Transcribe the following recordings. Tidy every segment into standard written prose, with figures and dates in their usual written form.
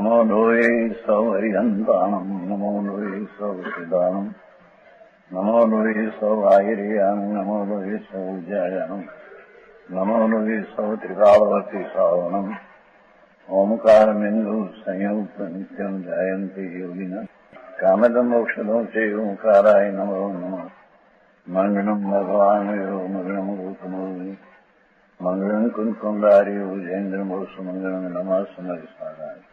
નમો લોહે સૌ હરિહંતાણમ નમો લોહે સૌ સિદ્ધાણમ નમો લોહે સૌ આયર્યાણમ નમો લોહે સૌ જયાણમ નમો લોહે સૌ ત્રિકાળવતી શ્રાવણમ ઓમકારમિંદુ સંયુક્ત નિત્યમ જાયંતી યોગિના કામદમોક્ષદો છે ઓંકારાય નમો નમઃ મંગળમ ભગવાન મંગળમ ગૌતમો મંગળમ કુંકુંડાર્યો જૈન્દ્રમો સુમંગળમ નમઃ સમરિસ્મરાય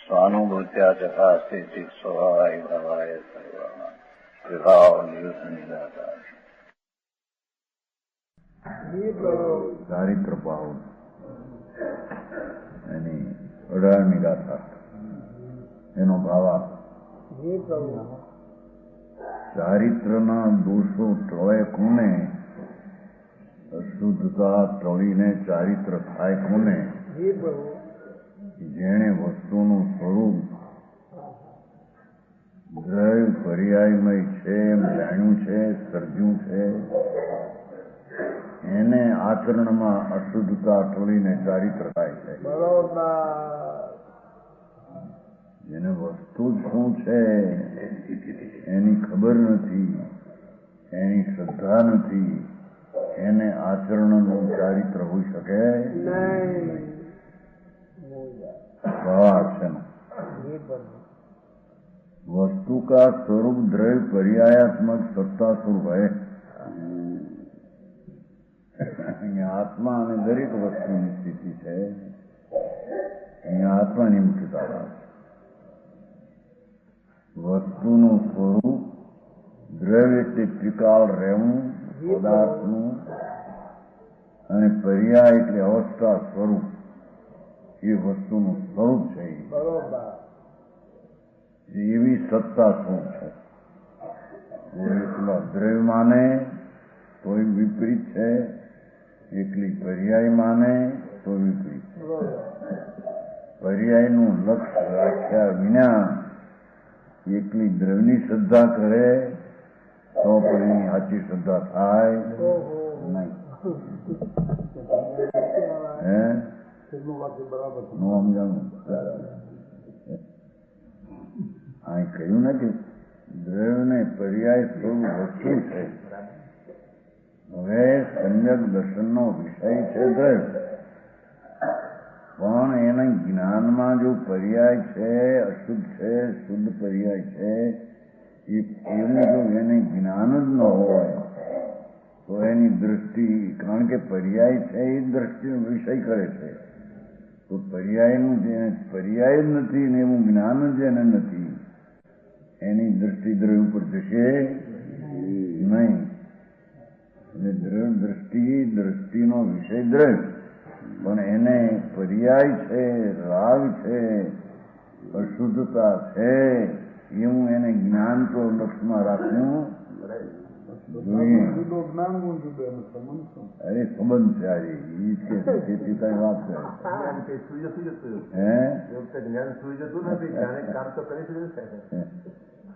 સ્વાનુભૂત્યા ચકાસ્તે ચિત સ્વભાવાય ભાવાય સર્વાના વિભાવ નિદાતા ચારિત્ર ભાવ એની 18મી ગાથા એનો ભાવાર્થ. ચારિત્રના દોષો ટળે કોને, અશુદ્ધતા ટળીને ચારિત્ર થાય કોને? જેણે વસ્તુનું સ્વરૂપ દ્રવ્ય પર્યાયમય છે એમ જાણ્યું છે, સર્જ્યું છે, એને આચરણમાં અશુદ્ધતા ટળીને ચારિત્ર થાય છે. જેને વસ્તુ શું છે એની ખબર નથી, એની શ્રદ્ધા નથી, એને આચરણનું ચારિત્ર હોઈ શકે છે. वस्तु का स्वरूप द्रव्य पर्यायात्मक सत्ता स्वरूप है. અહીંયા આત્મા અને દરેક વસ્તુની સ્થિતિ છે. અહીંયા આત્માની મુખ્યતા છે. વસ્તુનું સ્વરૂપ દ્રવ્ય એટલે ત્રિકાળ રહેવું પદાર્થનું, અને પર્યાય એટલે અવસ્થા સ્વરૂપ એ વસ્તુનું સ્વરૂપ છે. એવી સત્તા શું છે? એકલા દ્રવ્ય માને તોય વિપરીત છે, એકલી પર્યાય માને તો વિપરીત છે. પર્યાયનું લક્ષ્ય રાખ્યા વિના એકલી દ્રવ્યની શ્રદ્ધા કરે તો પણ એની સાચી શ્રદ્ધા થાય નહીં. અહીં કહ્યું નથી દ્રવ્યને પર્યાય સ્વરૂપ વસ્તુ છે. હવે સમ્યક દર્શનનો વિષય છે દ્રવ્ય, પણ એના જ્ઞાનમાં જો પર્યાય છે, અશુદ્ધ છે, શુદ્ધ પર્યાય છે, એવું જો એને જ્ઞાન જ ન હોય તો એની દ્રષ્ટિ, કારણ કે પર્યાય છે એ દ્રષ્ટિનો વિષય કરે છે, તો પર્યાયનું જેને પર્યાય જ નથી ને એવું જ્ઞાન જ એને નથી, એની દ્રષ્ટિ દ્રવ્ય ઉપર જશે નહીં. દ્રષ્ટિનો વિષય દ્રવ્ય, પણ એને પર્યાય છે, રાગ છે, અશુદ્ધતા છે, એવું એને જ્ઞાન તો લક્ષમાં રાખવું જોઈએ. અરે સંબંધ છે આજે તેથી કઈ વાત કરે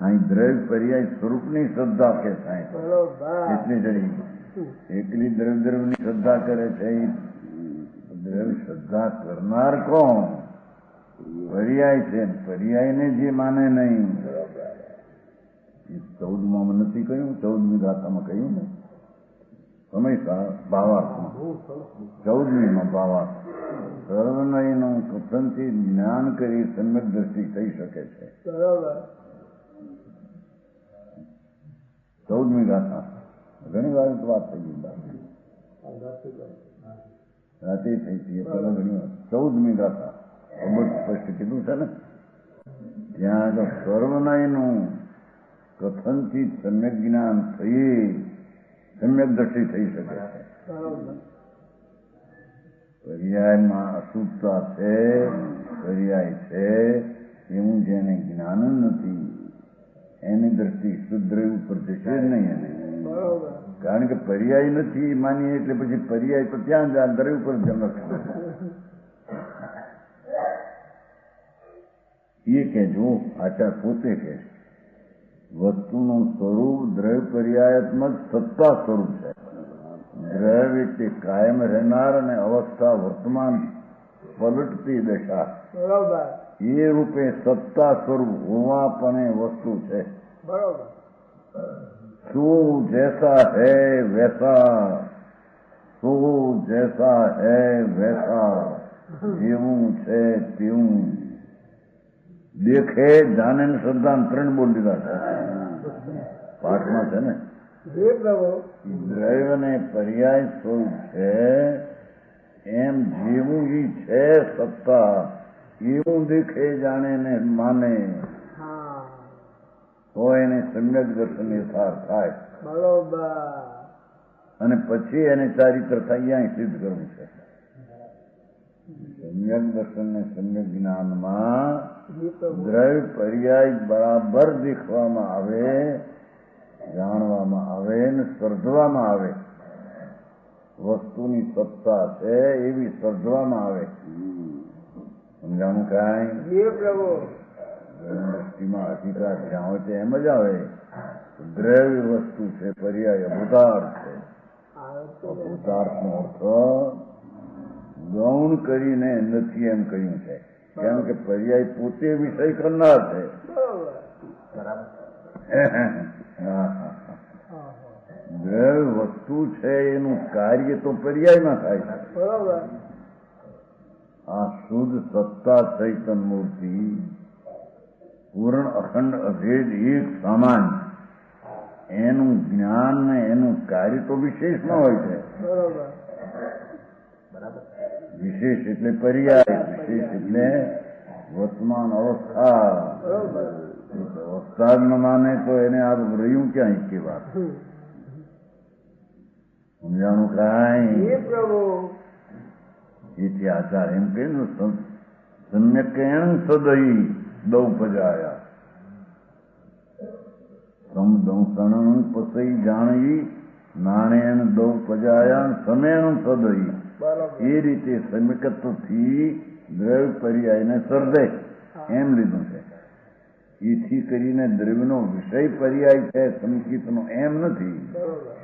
અહીં દ્રવ્ય પર્યાય સ્વરૂપની શ્રદ્ધા કે થાય એટલી જડી. એકલી દ્રવ્યની શ્રદ્ધા કરે છે, દ્રવ્ય શ્રદ્ધા કરનાર કોણ? પર્યાય છે. પર્યાયને જે માને નહીં, 14માં નથી કહ્યું, 14મી ગાથામાં કહ્યું ને હંમેશા ભાવાર્થમાં, 14મીમાં ભાવાર્થ સર્વનયનું કથનથી જ્ઞાન કરી સમ્યક દ્રષ્ટિ થઈ શકે છે. 14મી ગાથા ઘણી વાર વાત થઈ ગઈ, રાતે થઈ હતી પેલા ઘણી વાર. 14મી ગાથા બહુ સ્પષ્ટ કીધું છે ને, ત્યાં આગળ સર્વનયનું કથનથી સમ્યક જ્ઞાન થઈ સમ્યક દ્રષ્ટિ થઈ શકે છે. પર્યાયમાં અશુદ્ધતા છે, પર્યાય છે, એવું જેને જ્ઞાન નથી એની દ્રષ્ટિ શુદ્ધ ઉપર જશે જ નહીં એને. કારણ કે પર્યાય નથી માનીએ એટલે પછી પર્યાય પર ત્યાં જ દ્રવ્ય ઉપર જન્મ એ કે જો આચાર પોતે કે વસ્તુનું સ્વરૂપ દ્રવ્ય પર્યાયાત્મક સત્તા સ્વરૂપ છે. દ્રવ્ય એટલે કાયમ રહેનાર અને અવસ્થા વર્તમાન પલટતી દશા, એ રૂપે સત્તા સ્વરૂપ હોવા પણ એ વસ્તુ છે. બરોબર. શું જૈસા હૈ વૈસા, શું જૈસા હૈ વૈસા, જેવું છે તેવું. દેખે જાને ને શ્રદ્ધા 3 બોલ દીધા છે પાઠમાં છે ને. જે પ્રભુ દ્રવ્ય ને પર્યાય સ્વરૂપ છે એમ જેવું ઈ છે સત્તા એવું દેખે જાણે ને માને હા તો એને સમ્યક દર્શન યથાર્થ થાય. બરોબર. અને પછી એને ચારિત્ર અહીંયા સિદ્ધ કરવું છે. સમ્યક દર્શન ને સમ્યક જ્ઞાનમાં જે પ્રભુ દ્રવ્ય પર્યાય બરાબર દેખવામાં આવે, જાણવામાં આવે ને સર્જવામાં આવે. વસ્તુની સત્તા છે એવી સર્જવામાં આવે. સમજાણું કાંઈ? જે પ્રભુ દ્રષ્ટિમાં હકીકત જ્યાં હોય તે એમ જ આવે. દ્રવ્ય વસ્તુ છે, પર્યાય અભૂતાર્થ છે. અભૂતાર્થનો અર્થ ગૌણ કરીને નથી એમ કહ્યું છે. કેમ કે પર્યાય પોતે વિષય કરનાર છે. દ્રવ્ય વસ્તુ છે એનું કાર્ય તો પર્યાયમાં થાય છે. બરોબર. આ શુદ્ધ સત્તા ચૈતન મૂર્તિ પૂર્ણ અખંડ અભેદ એક સામાન્ય એનું જ્ઞાન ને એનું કાર્ય તો વિશેષમાં હોય છે. બરોબર. વિશેષ એટલે પર્યાય, વિશેષ એટલે વર્તમાન અવસ્થા. બરોબર. અવસ્થા ન માને તો એને આ રહ્યું ક્યાં કે વાત. સમજાણું જે કાંઈ? પ્રભુ એથી આચાર એમ કે સમ્યકેણ સદઈ દૌ પજાયા સમદંસણ પસઈ જાણી નાણેણ દૌ પજાયા સમેણ સદઈ. બરોબર. એ રીતે સમ્યકત્વથી દ્રવ્ય પર્યાયને સર્જે એમ લીધું છે. એથી કરીને દ્રવ્યનો વિષય પર્યાય છે સંકિતનો એમ નથી. બરોબર.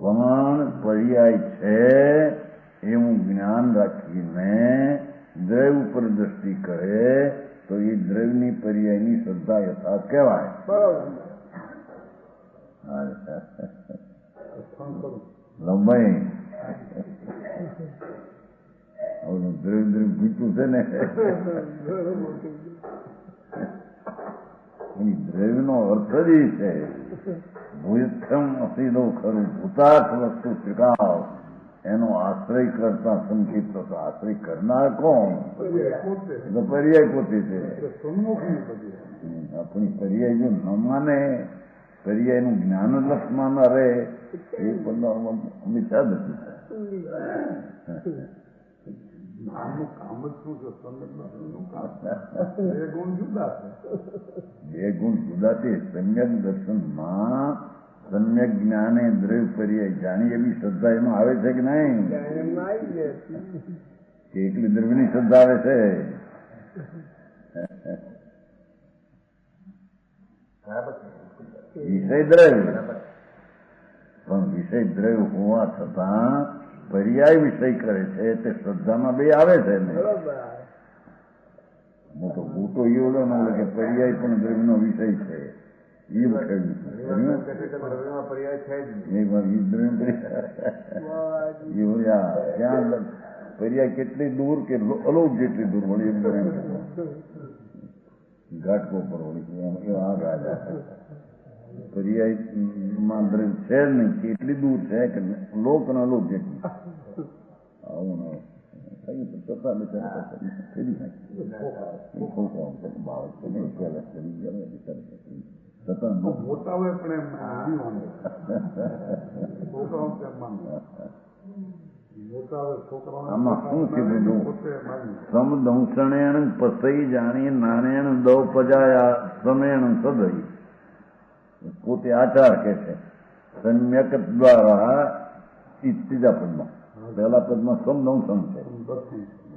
પણ પર્યાય છે એવું જ્ઞાન રાખીને દ્રવ્ય ઉપર દ્રષ્ટિ કરે તો એ દ્રવ્યની પર્યાયની શ્રદ્ધા યથાર્થ કહેવાય. બરોબર. લંબાઈ દ્રવ્ય દ્રવ્ય પીતું છે ને દ્રવ્યનો અર્થ જ એ છે ભૂયક્ષમ અસીદો ખરું ભૂતાર્થ વસ્તુ ત્રિકાવ એનો આશ્રય કરતા સંકેત થતો. આશ્રય કરનાર કોણ? તો પર્યાય પોતે છે. આપણી પર્યાય જો ન માને, પર્યાયનું જ્ઞાન જ લક્ષમાં ન રહે એ પણ મિથ્યા નથી. કામ જ શું છે? બે ગુણ જુદા છે. બે ગુણ જુદા છે. સમ્યક દર્શનમાં સમ્યક જ્ઞાને દ્રવ્ય પર્યાય જાણી એવી શ્રદ્ધા એમાં આવે છે કે નહીં? કે એકલી દ્રવ્યની શ્રદ્ધા આવે છે? વિષય દ્રવ્ય પણ વિષય દ્રવ્ય હોવા છતાં પર્યાય વિષય કરે છે તે શ્રદ્ધામાં બે આવે છે ને. મોટો મોટો એવડો ન કે પર્યાય પણ દ્રવ્યનો વિષય છે. એ પર્યાય કેટલી દૂર કે અલોક જેટલી દૂર વળી એમ ઘાટકો પર વળી આ રાજા પર્યાયમાં દ્રવ્ય છે જ નહીં. કેટલી દૂર છે કે લોક અને અલોક જેટલી. આવું ના આમાં શું કીધું? સમદંસણેણ પસઈ જાણી નાણેણ દૌ પજાયા સમેણ સદઈ. પોતે આચાર કે છે સમ્યક દ્વારા ત્રીજા પદમાં. પહેલા પદમાં સમદંસણ છે.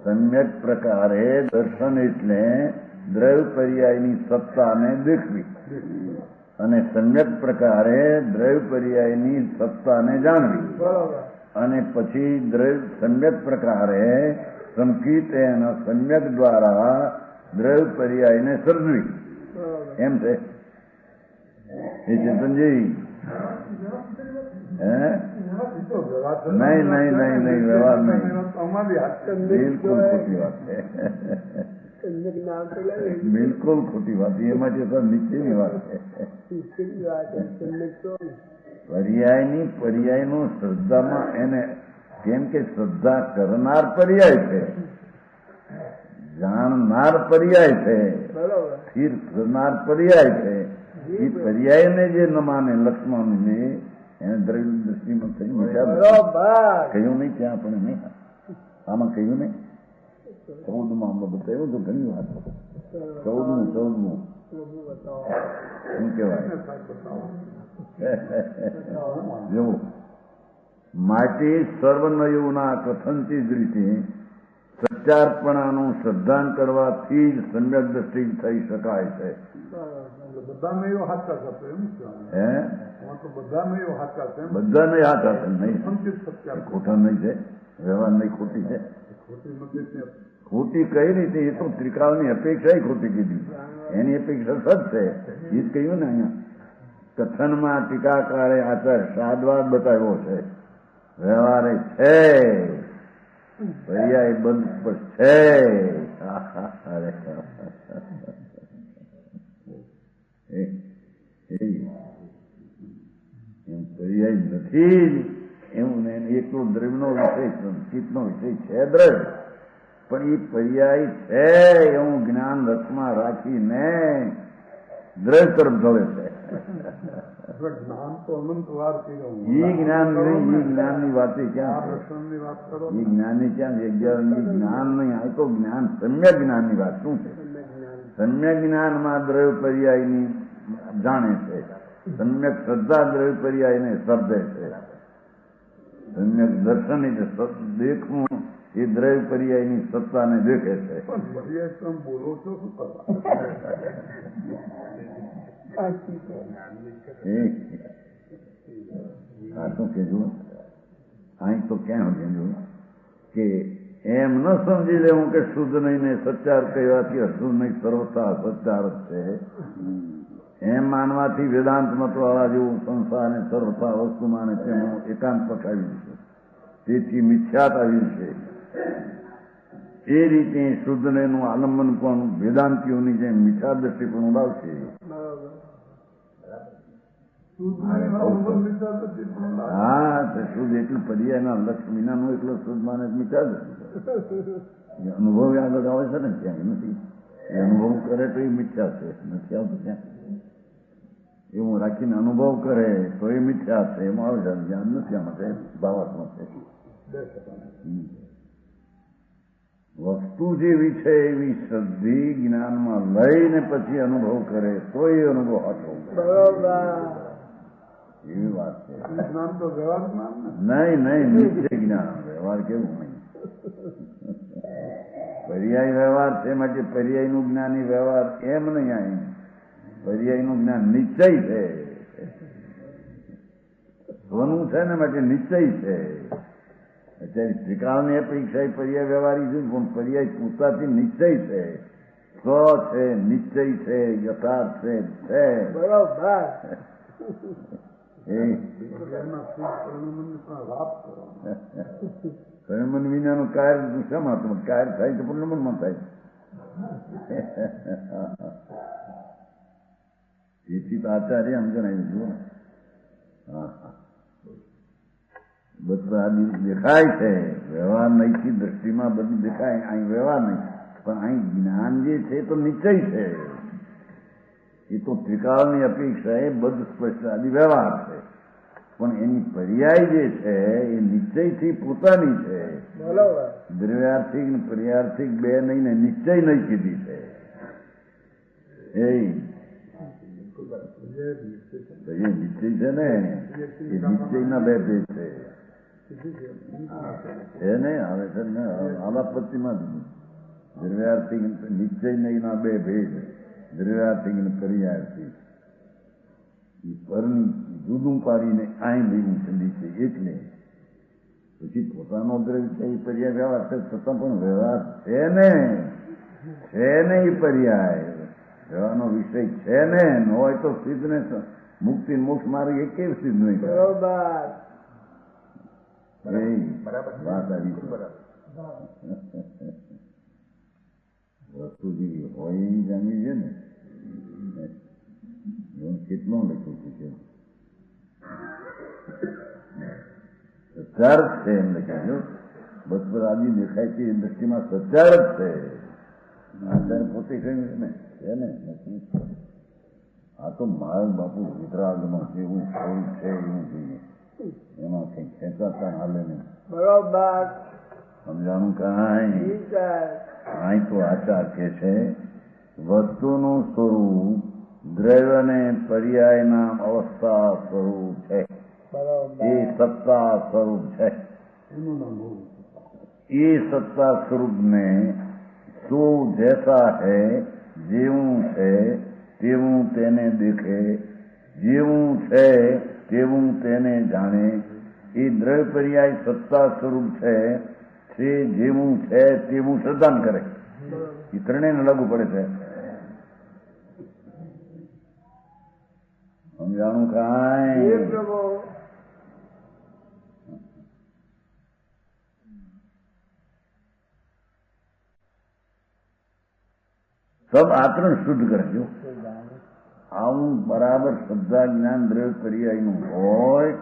સમ્યક પ્રકારે દર્શન એટલે દ્રવ્ય પર્યાયની સત્તાને દેખવી અને સમ્યક પ્રકારે દ્રવ્ય પર્યાયની સત્તાને જાણવી અને પછી સમ્યક પ્રકારે સંકિત એના સમ્યક દ્વારા દ્રવ્ય પર્યાયને સર્જવી બરોબર એમ છે એ ચેતનજી હે નહીં નહીં નહીં નહીં વ્યવહાર નહીં અમારી હાથ બિલકુલ ખોટી વાત છે સમ્યક નામ પેલા બિલકુલ ખોટી વાત એમાં જે નીચેની વાત છે નીચેની વાત છે સમ્યક તો પર્યાયનું શ્રદ્ધામાં એને કેમ કે શ્રદ્ધા કરનાર પર્યાય છે જાણનાર પર્યાય છે બરોબર સ્થિર કરનાર પર્યાય છે એ પર્યાયને જે ન માને લક્ષ્મણને એને દ્રવ્ય દ્રષ્ટિમાં થઈ વિચાર બરોબર કહ્યું નહીં ત્યાં આપણે નહીં આમાં કહ્યું નહીં 14માં બતાવ્યું તો ઘણી વાત 14મું પ્રભુ બતાવો શું કહેવાય જુઓ માટે સર્વનયોના કથનથી જ રીતે સચ્ચારપણાનું શ્રદ્ધાન કરવાથી જ સમ્યક દ્રષ્ટિ થઈ શકાય છે બધાને એવો હાચા થતો એમ છે હે એમાં તો બધાને એવો હાચા છે બધાને હાથ આપે નહીં સંચિત સત્યાર ખોટા નહીં છે વ્યવહાર નહીં ખોટી છે ખોટી નથી તે ખોટી કઈ રીતે એ તો ત્રિકાળની અપેક્ષા ખોટી કીધી એની અપેક્ષા સત છે એ જ કહ્યું ને અહીંયા કથનમાં ટીકાકારે આચાર સાદવાદ બતાવ્યો છે વ્યવહારે છે પર્યાય બંધ પર છે એમ પર્યાય નથી એવું ને એકલો દ્રવ્યનો વિષય સંચિતનો વિષય છે દ્રવ્ય પણ એ પર્યાય છે એવું જ્ઞાન રથમાં રાખીને દ્રવ્ય તરફ ધોવે છે જ્ઞાન તો અનંત વાર કર્યો એ જ્ઞાન નહીં એ જ્ઞાનની વાતે આ ક્યાં છે પ્રશ્નની વાત કરો એ જ્ઞાનની ક્યાં છે જ્ઞાન નહીં આ તો જ્ઞાન સમ્યક જ્ઞાનની વાત શું છે સમ્યક જ્ઞાનમાં દ્રવ્ય પર્યાયની જાણે છે સમ્યક શ્રદ્ધા દ્રવ્ય પર્યાયને શબ્દે છે સમ્યક દર્શન એટલે દેખવું એ દ્રવ્ય પર્યાયની સત્તાને દેખે છે પણ પર્યાય તમે બોલો છો શું કરવા સાચી છે આ શું કહેવું અહીં તો ક્યાં કહેવું કે એમ ન સમજી લેવું કે શુદ્ધ નહીં ને સચ્ચાર કહેવાથી અશુદ્ધ નહીં સર્વથા સચ્ચાર જ છે એમ માનવાથી વેદાંત મતવાળા જેવું સંસાર અને સર્વથા વસ્તુમાં ને તેનું એકાંત પકાવ્યું છે તેથી મિથ્યાત આવ્યું છે એ રીતે શુદ્ધને નું આલંબન પણ વેદાંતિઓની જેમ મિથ્યા દ્રષ્ટિ પણ ઉડાવશે હા તો શુદ્ધ એટલું પર્યાયના લક્ષ વિનાનું એટલો શુદ્ધ માને મિથ્યા દ્રષ્ટિ અનુભવ આગળ આવે છે ને ત્યાં નથી એ અનુભવ કરે તો એ મિથ્યા છે નથી આવતું ત્યાં એવું રાખીને અનુભવ કરે તો એ મિથ્યા છે એમાં આવે છે જ્ઞાન નથી આમાં છે ભાવાત્મક છે વસ્તુ જેવી છે એવી શ્રદ્ધી જ્ઞાનમાં લઈને પછી અનુભવ કરે તો એ અનુભવ હતો બરોબર એવી વાત છે જ્ઞાન તો વ્યવહાર જ્ઞાન ને નહીં નિશ્ચય જ્ઞાન વ્યવહાર કેવું નહીં પર્યાય વ્યવહાર છે માટે પર્યાયનું જ્ઞાન એ વ્યવહાર એમ નહીં અહીં પર્યાયનું જ્ઞાન નિશ્ચય છે સ્વનું છે ને માટે નિશ્ચય છે અત્યારે ત્રિકાળની અપેક્ષા પર્યાય વ્યવહારી છે પણ પર્યાય પૂછતાથી નિશ્ચય છે સ્વ છે નિશ્ચય છે યથાર્થ છે બરોબર એના સુખ પરિણમને પણ લાભ કરો પરિણમન વિનાનું કાર્ય શામાં હતું કાર્ય થાય તો પરિણમનમાં થાય તેથી તો આચાર્ય આમ જણાવ્યું જુઓ હા હા બધું આ દેખાય છે વ્યવહાર નહીંથી દ્રષ્ટિમાં બધું દેખાય અહીં વ્યવહાર નહીં પણ અહીં જ્ઞાન જે છે તો નિશ્ચય છે એ તો ત્રિકાળની અપેક્ષા એ બધું સ્પષ્ટ આદિ વ્યવહાર છે પણ એની પર્યાય જે છે એ નિશ્ચયથી પોતાની છે બરોબર દ્રવ્યાર્થિક ને પર્યાર્થિક બે નહીં ને નિશ્ચય નહીં કીધી છે એ નિશ્ચય છે ને એ નિશ્ચયના બે ભેદ છે એ નહીં આવે છે ને આલાપત્તિમાં દ્રવ્યાર્થિક નિશ્ચય નહીંના બે ભેદ દ્રવ્યાર્થિક ને પર્યાર્થિક એ પરની જુદું પાડીને આઈ લેવું છે નીચે એટલે પછી પોતાનો દ્રવ્ય છે એ પર્યાય વ્યવહાર છે છતાં પણ વ્યવહાર છે ને એ પર્યાય વ્યવહારનો વિષય છે ને ન હોય તો સિદ્ધ ને મુક્તિ મોક્ષ માર્ગ એ કેવી સિદ્ધ નહીં કરે વાત આવી વસ્તુ જેવી હોય એ જાણી છે ને કેટલો લખ્યું છે સત્યાર્થ છે એમ લખ્યું બસપર આદિ દેખાય છે એ દ્રષ્ટિમાં સત્યાર્થ છે આચાર્ય પોતે કહ્યું છે ને આ તો મારા બાપુ વિતરાગમાં જેવું સ્વરૂપ છે એવું જોઈએ એમાં કઈ ખેંચાતા હાલે નહીં બરોબર સમજાણું કાંઈ અહીં તો આચાર કે છે વસ્તુનું સ્વરૂપ દ્રવ્યને પર્યાયના અવસ્થા સ્વરૂપ છે એ સત્તા સ્વરૂપ છે એ સત્તા સ્વરૂપ ને શું જૈસા है જેવું છે તેવું તેને દેખે જેવું છે તેવું તેને જાણે એ દ્રવ્ય પર્યાય સત્તા સ્વરૂપ છે તે જેવું છે તેવું શ્રદ્ધાન કરે એ ત્રણેયને લાગુ પડે છે સમજાણું કાંઈ સબ આચરણ શુદ્ધ કરજો આવું બરાબર શ્રદ્ધા જ્ઞાન દ્રવ્ય પર્યાયનું હોય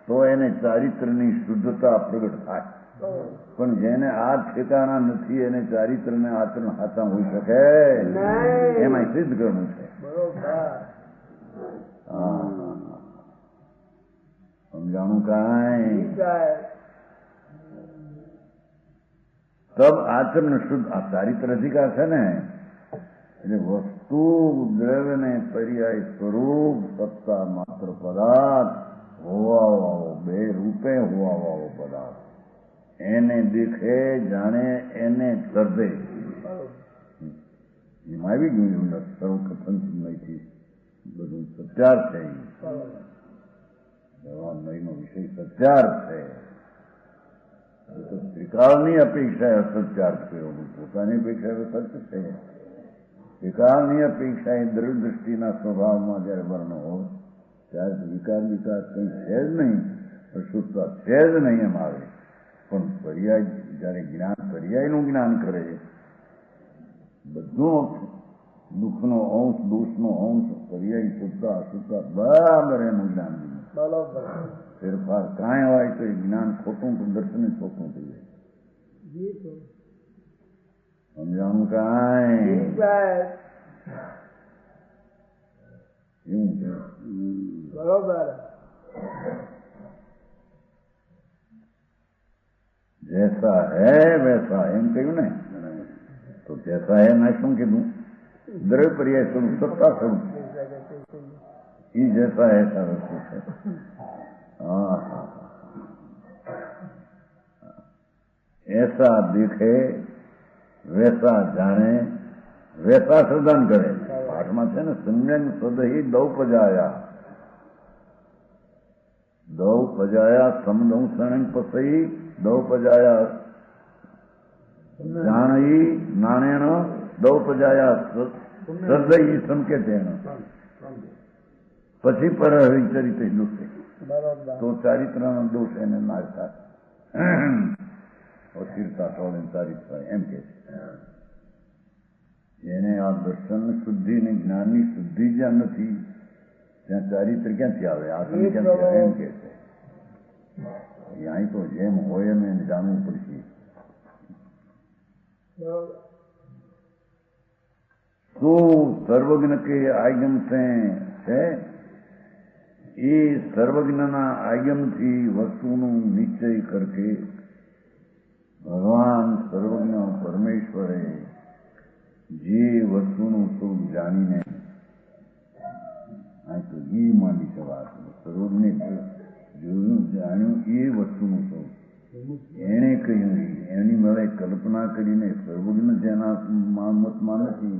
તો એને ચારિત્રની શુદ્ધતા પ્રગટ થાય પણ જેને આ ઠેકાણા નથી એને ચારિત્રને આચરણ હાથા હોઈ શકે એમાં સિદ્ધ કરવું છે સમજાણું કાંઈ તબ આચરણ શુદ્ધ આ ચારિત્ર અધિકાર છે ને એટલે વસ્તુ દ્રવ્ય ને પર્યાય સ્વરૂપ સત્તા માત્ર પદાર્થ હોવાવાળો બે રૂપે હોવાવાળો પદાર્થ એને દેખે જાણે એને સર્જે એમાં આવી ગયું સર્વકથન ચિન્મયથી બધું સત્યાર છે વ્યવહારનો વિષય સત્યાર છે ત્રિકાળની અપેક્ષાએ અસત્યાર્થ કર્યો પોતાની અપેક્ષા સત્ય છે વિકારની અપેક્ષા એ દ્રવ્ય દ્રષ્ટિના સ્વભાવમાં જયારે વર્ણ હોય ત્યારે વિકાર કંઈ છે જ નહીં અશુદ્ધતા છે જ નહીં એમ આવે પણ પર્યાય જયારે જ્ઞાન પર્યાયનું જ્ઞાન કરે બધું દુઃખનો અંશ દોષનો અંશ પર્યાય શુદ્ધતા અશુદ્ધતા બરાબર એનું જ્ઞાન ફેરફાર કાંઈ હોય તો એ જ્ઞાન ખોટું તો દર્શન ખોટું થઈ જાય સમજાણું કાંઈ એવું છે બરોબર જૈસા હે વૈસા એમ કહ્યું ને તો જૈસા હે મેં શું કીધું દ્રવ્ય પર્યાય સ્વરૂપ સત્તા સ્વરૂપ એ જૈસા એસા વસ્તુ છે ऐसा देखे वैसा जाने वैसा श्रद्धान करे पाठમાં છે ને સમ્યક સદહી દૌ પજાયા સમદંસણ પસઈ દૌ પજાયા જાણઈ નાણેણ દૌ પજાયા શ્રદ્ધઈ સંકેતેણ પછી પર ચરિત્ર દોષે તો ચારિત્રનો દોષ એને નાશ થાય અસ્થિરતા ટોળે ચારિત્ર એમ કે છે જેને આ દર્શન શુદ્ધિ ને જ્ઞાનની શુદ્ધિ જ્યાં નથી ત્યાં ચારિત્ર ક્યાંથી આવે આસન ક્યાંથી આવે એમ કે છે અહીં તો જેમ હોય એમ એને જાણવું પડશે શું સર્વજ્ઞ કે આગમ છે એ સર્વજ્ઞના આગમથી વસ્તુનું નિશ્ચય કરકે ભગવાન સર્વજ્ઞ પરમેશ્વરે જે વસ્તુનું સ્વરૂપ જાણીને આ તો એ માંડી છે વાત સર્વજ્ઞે જોયું જાણ્યું એ વસ્તુનું સ્વરૂપ એણે કહ્યું એની મળે કલ્પના કરીને સર્વજ્ઞ જેના મતમાં નથી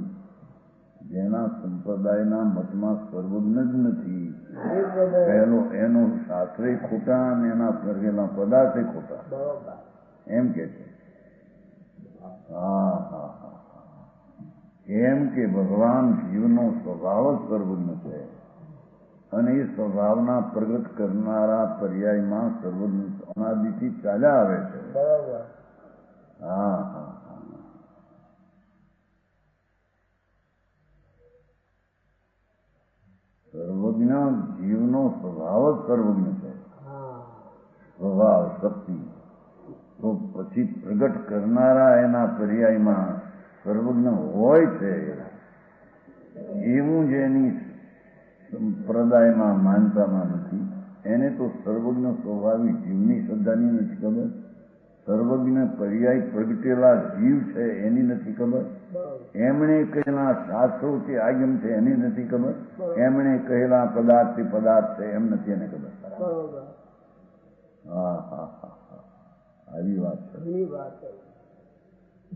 જેના સંપ્રદાયના મતમાં સર્વજ્ઞ જ નથી જી પ્રભુ પહેલો એનો શાસ્ત્રે ખોટા અને એના વર્ગેલા પદાર્થે ખોટા બરોબર એમ કે છે. હા હા હા એમ કે ભગવાન જીવનો સ્વભાવ જ સર્વજ્ઞ છે અને એ સ્વભાવના પ્રગટ કરનારા પર્યાયમાં સર્વજ્ઞ અનાદિથી ચાલ્યા આવે છે. બરોબર હા હા સર્વજ્ઞ જીવનો સ્વભાવ જ સર્વજ્ઞ છે. હા સ્વભાવ શક્તિ તો પછી પ્રગટ કરનારા એના પર્યાયમાં સર્વજ્ઞ હોય છે એવું જેની સંપ્રદાયમાં માનતામાં નથી એને તો સર્વજ્ઞ સ્વભાવી જીવની શ્રદ્ધાની નથી ખબર. સર્વજ્ઞ પર્યાય પ્રગટેલા જીવ છે એની નથી ખબર. એમણે કહેલા શાસ્ત્રો કે આગમ છે એની નથી ખબર. એમણે કહેલા પદાર્થ છે એમ નથી એને ખબર. બરોબર હા હા હા હા આવી વાત છે. ઘણી વાત છે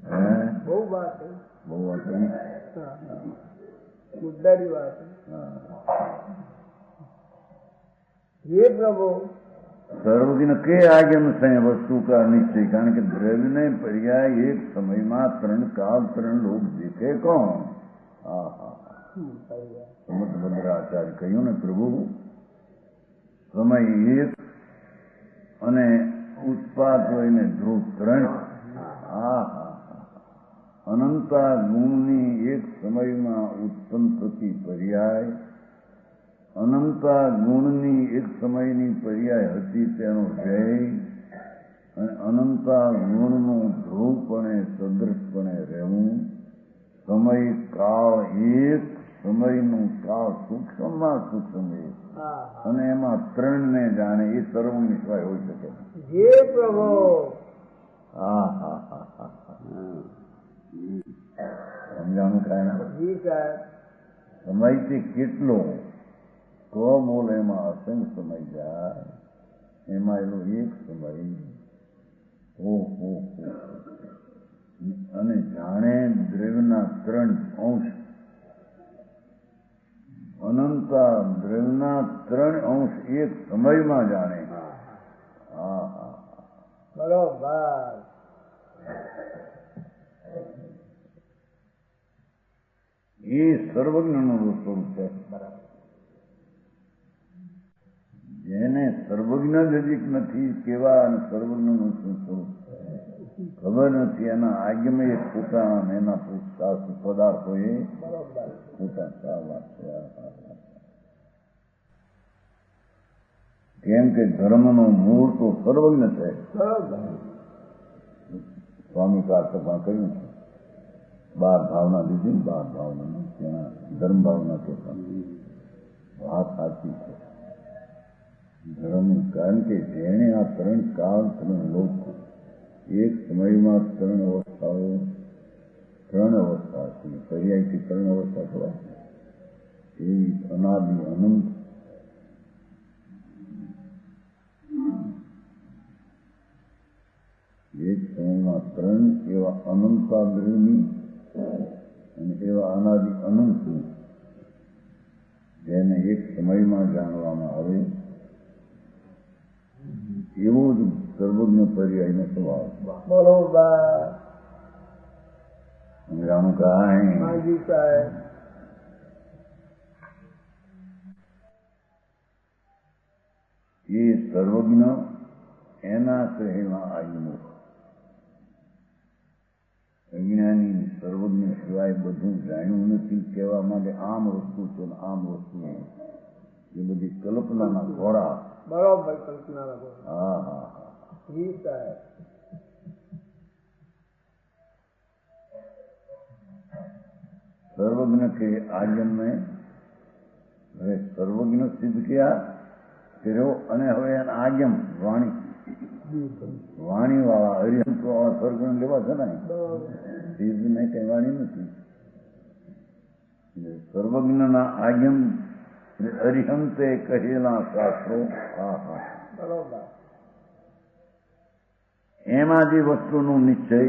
હે બહુ વાત છે બહુ વાત કરી. હા મુદ્દાની વાત છે. હા હે પ્રભુ સર્વજ્ઞ કે આગમ છે વસ્તુ કા નિશ્ચય કારણ કે દ્રવ્યને પર્યાય એક સમયમાં ત્રણ કાળ ત્રણ લોક દેખે કોણ. હા હા સમતભદ્રાચાર્ય કહ્યું ને પ્રભુ સમય એક અને ઉત્પાદ હોય ને ધ્રુવ ત્રણ. હા હા અનંતા ગુણની એક સમયમાં ઉત્પન્ન થતી પર્યાય અનંતા ગુણની એક સમયની પર્યાય હતી તેનો વ્યય અને અનંતા ગુણનું ધ્રુવપણે સદૃશપણે રહેવું. સમય કાળ એક સમયનું કાળ સૂક્ષ્મમાં સૂક્ષ્મ એક અને એમાં ત્રણને જાણે એ સર્વની સિવાય હોઈ શકે. હે પ્રભુ હા હા હા હા સમજાણું કાંઈ જી સાહેબ સમય તે કેટલો તો બોલ એમાં અસંગ સમય જાય એમાં એનો એક સમય ઓહો અને જાણે દ્રવ્યના ત્રણ અંશ અનંતા દ્રવ્યના ત્રણ અંશ એક સમયમાં જાણે. હા હા બરોબર એ સર્વજ્ઞનું સ્વરૂપ છે. જેને સર્વજ્ઞ જ હજી નથી કેવા અને સર્વજ્ઞનું શું સ્વરૂપ ખબર નથી એના આગમે એ ખોટા અને એના પૂછતા પદાર્થો એ ખોટા શા વાત છે. કેમ કે ધર્મનો મૂળ તો સર્વજ્ઞ છે. બરોબર સ્વામી કાર્તમાં કહ્યું છે 12 ભાવના લીધી ને 12 ભાવના ત્યાં ધર્મ ભાવના તો વાત સાચી છે. ધર્મ કારણ કે જેણે આ ત્રણ કાળ ત્રણ લોક એક સમયમાં ત્રણ અવસ્થાઓ છે પર્યાયથી ત્રણ અવસ્થા થવા એવી અનાદિ અનંત એક સમયમાં ત્રણ એવા અનંતાદ્રવની અને એવા અનાદિ અનંતની જેને એક સમયમાં જાણવામાં આવે એવો જ સર્વજ્ઞ પર્યાયનો સ્વભાવ. બરોબર સમજાણું કાંઈ. હાજી સાહેબ એ સર્વજ્ઞ એના કહેલા આજ્ઞો અજ્ઞાની સર્વજ્ઞ સિવાય બધું જાણ્યું નથી કહેવા માટે આમ વસ્તુ છે ને આમ વસ્તુ એ બધી કલ્પનાના ઘોડા. બરોબર કલ્પના લગો. હા હા હા જી સાહેબ સર્વજ્ઞ કે આજ્ઞ में હવે સર્વજ્ઞ સિદ્ધ ક્યાં કર્યો અને હવે એના આજ્ઞ વાણી વાણીવાળા હરિહંસ વાળા સર્વજ્ઞ લેવા છે ને સિદ્ધ ને કઈ વાણી નથી. સર્વજ્ઞના આજ્ઞ અરિહંતે કહેલા શાસ્ત્રો. હા હા બરોબર એમાં જે વસ્તુનું નિશ્ચય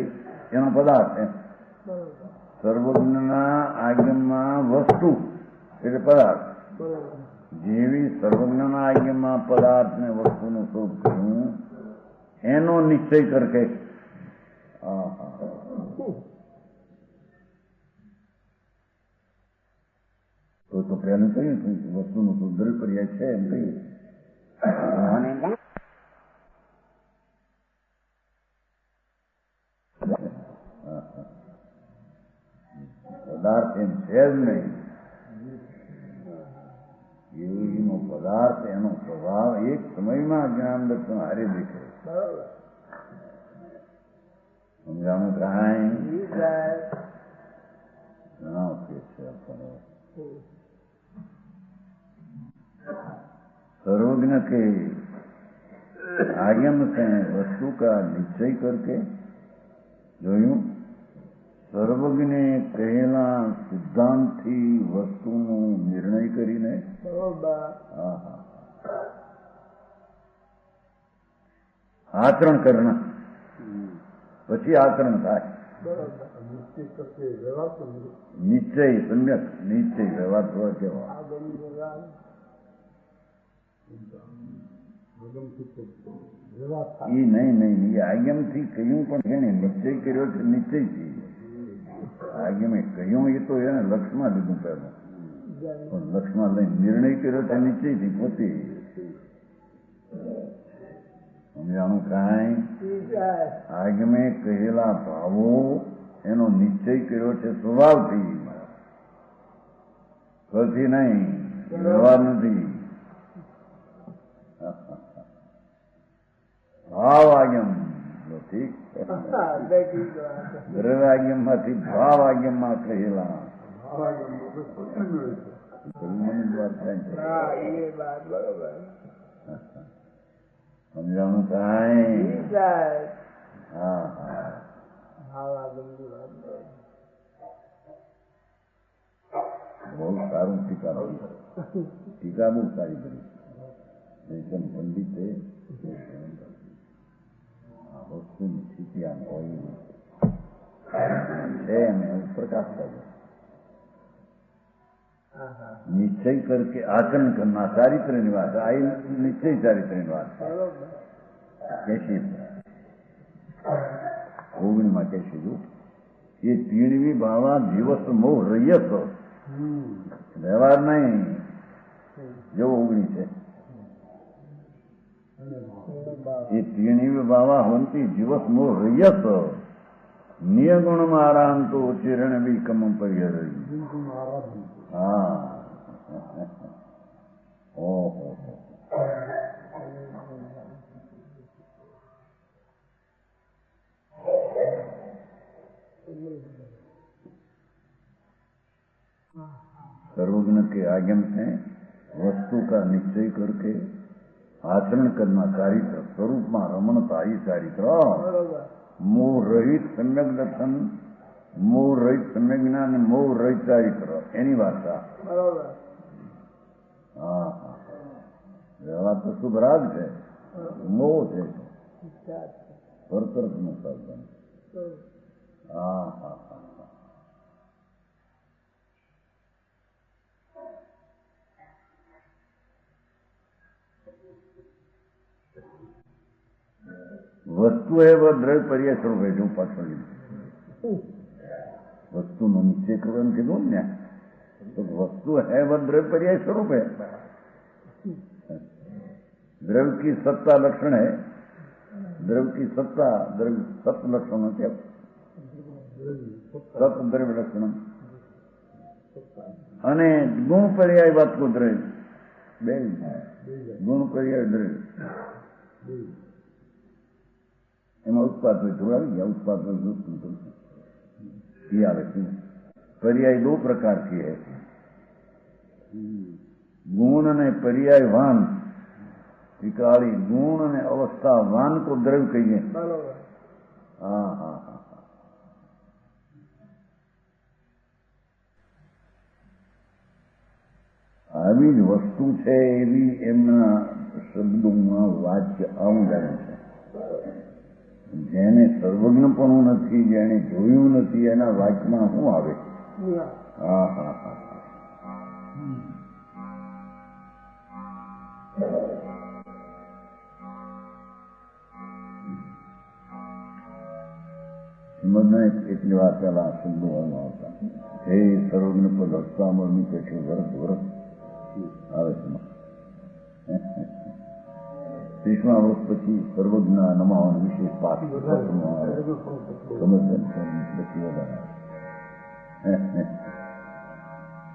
એનો પદાર્થ એમ બરોબર સર્વજ્ઞના આજ્ઞામાં વસ્તુ એટલે પદાર્થ બરોબર. જેવી સર્વજ્ઞના આજ્ઞામાં પદાર્થ ને વસ્તુનું સ્વરૂપ કહ્યું એનો નિશ્ચય કરકે તો પહેલું કહ્યું વસ્તુનું તો દ્રવ્ય પર્યાય છે એમ કહ્યું. પદાર્થ એમ છે જ નહીં. યોગીનો પદાર્થ એનો સ્વભાવ એક સમયમાં જ્ઞાન દર્શન હારે દેખે. બરોબર. સમજાણું કાંઈ જી સાહેબ. ઘણા કે છે આપણને सर्वज्ञ के आगम से वस्तु का निश्चय करके જોયું સર્વજ્ઞે કહેલા સિદ્ધાંતથી વસ્તુનો નિર્ણય કરીને બરોબર. આચરણ કરના પછી આચરણ થાય. બરોબર. નિશ્ચિત કરકે વ્યવહાર તો નિશ્ચય સમ્યક નિશ્ચય વ્યવહાર થવા કેવા આગળ વ્યવહાર. વ્યવહાર એ નહીં એ આજ્ઞાથી કહ્યું પણ એને નિશ્ચય કર્યો છે. નિશ્ચયથી આજ્ઞામે કહ્યું એ તો એને લક્ષમાં લીધું પહેલું પણ લક્ષમાં લઈને નિર્ણય કર્યો છે નિશ્ચયથી પોતે. સમજાણું કાંઈ જી સાહેબ. આજ્ઞામે કહેલા ભાવો એનો નિશ્ચય કર્યો છે સ્વભાવથી કથી નહીં વ્યવહાર નથી. ભાવ આજ્ઞમ ઠીક બેઠી ગયા. દ્રવ્ય આજ્ઞમમાંથી ભાવ આજ્ઞમમાં કહેલા મને વાત થાય છે. હા એ વાત બરોબર. સમજાણું કાંઈ જી સાહેબ. હા હા આગળની વાત બરોબર. બહુ સારું ટીકા બહુ સારી કરી જયચંદ પંડિતે આ વસ્તુની સ્થિતિ આમ હોય છે એમ પ્રકાશ કર્યો. નિશ્ચય કરકે આચરણ કરના ચારિત્ર્યની વાત આ નિશ્ચય ચારિત્ર્યની વાત બરોબર. કહેશે ગોવિંદમાં કહેશે જો એ તીણવી બાવા દિવસ મોહ રૈયત વ્યવહાર નહીં જેવો ઓગણી છે એ તીણી બાવા હોંતી દિવસ મોહ રૈયત નિયગુણમાં આરામ તો ચિરણ બી કમ પર્ય હા ઓહો सर्वज्ञ के आगम से वस्तु का निश्चय करके आचरण करना चारित्र स्वरूप में रमणता ही चारित्र मोह रहित सम्यक दर्शन मोह रहित सम्यक ज्ञान मोह रहित चारित्र एनी भाषा બરોબર. हाँ हाँ व्यवहार तो शुभ राग है मोह है परतर्क નું સાધન. હા હા હા વસ્તુ એ દ્રવ્ય પર્યાય સ્વરૂપે જો પાછળ વસ્તુનો નિશ્ચય કરો એમ કીધું ને તો વસ્તુ है वह द्रव्य पर्याय स्वरूप है. द्रव्य की सत्ता लक्षण है. द्रव्य की सत्ता द्रव्य सत लक्षण क्या सत द्रव्य लक्षण અને ગુણ પર્યાય વાત કો દ્રવ્ય બે ગુણ પર્યાય દ્રવ્ય એમાં उत्पाद હોય તો આવી ગયા उत्पाद ये आवे पर्याय दो प्रकार की है गुण ने पर्यायवान विकाली गुण ने अवस्थावान को द्रव्य कहिए. हाँ हाँ हाँ આવી જ વસ્તુ છે એવી એમના શબ્દોમાં વાચ્ય આવું જાય છે. જેને સર્વજ્ઞપણું નથી, જેને જોયું નથી, એના વાક્યમાં શું આવે? હા હા હા. સમજના એટલી વાર પહેલા શબ્દો આવતા, હે સર્વજ્ઞ પદ હસ્તામળની પેઠે વરસ વરસ આવે છે. 30મા વર્ષ પછી સર્વજ્ઞ નમાવાનું વિશેષ પાઠ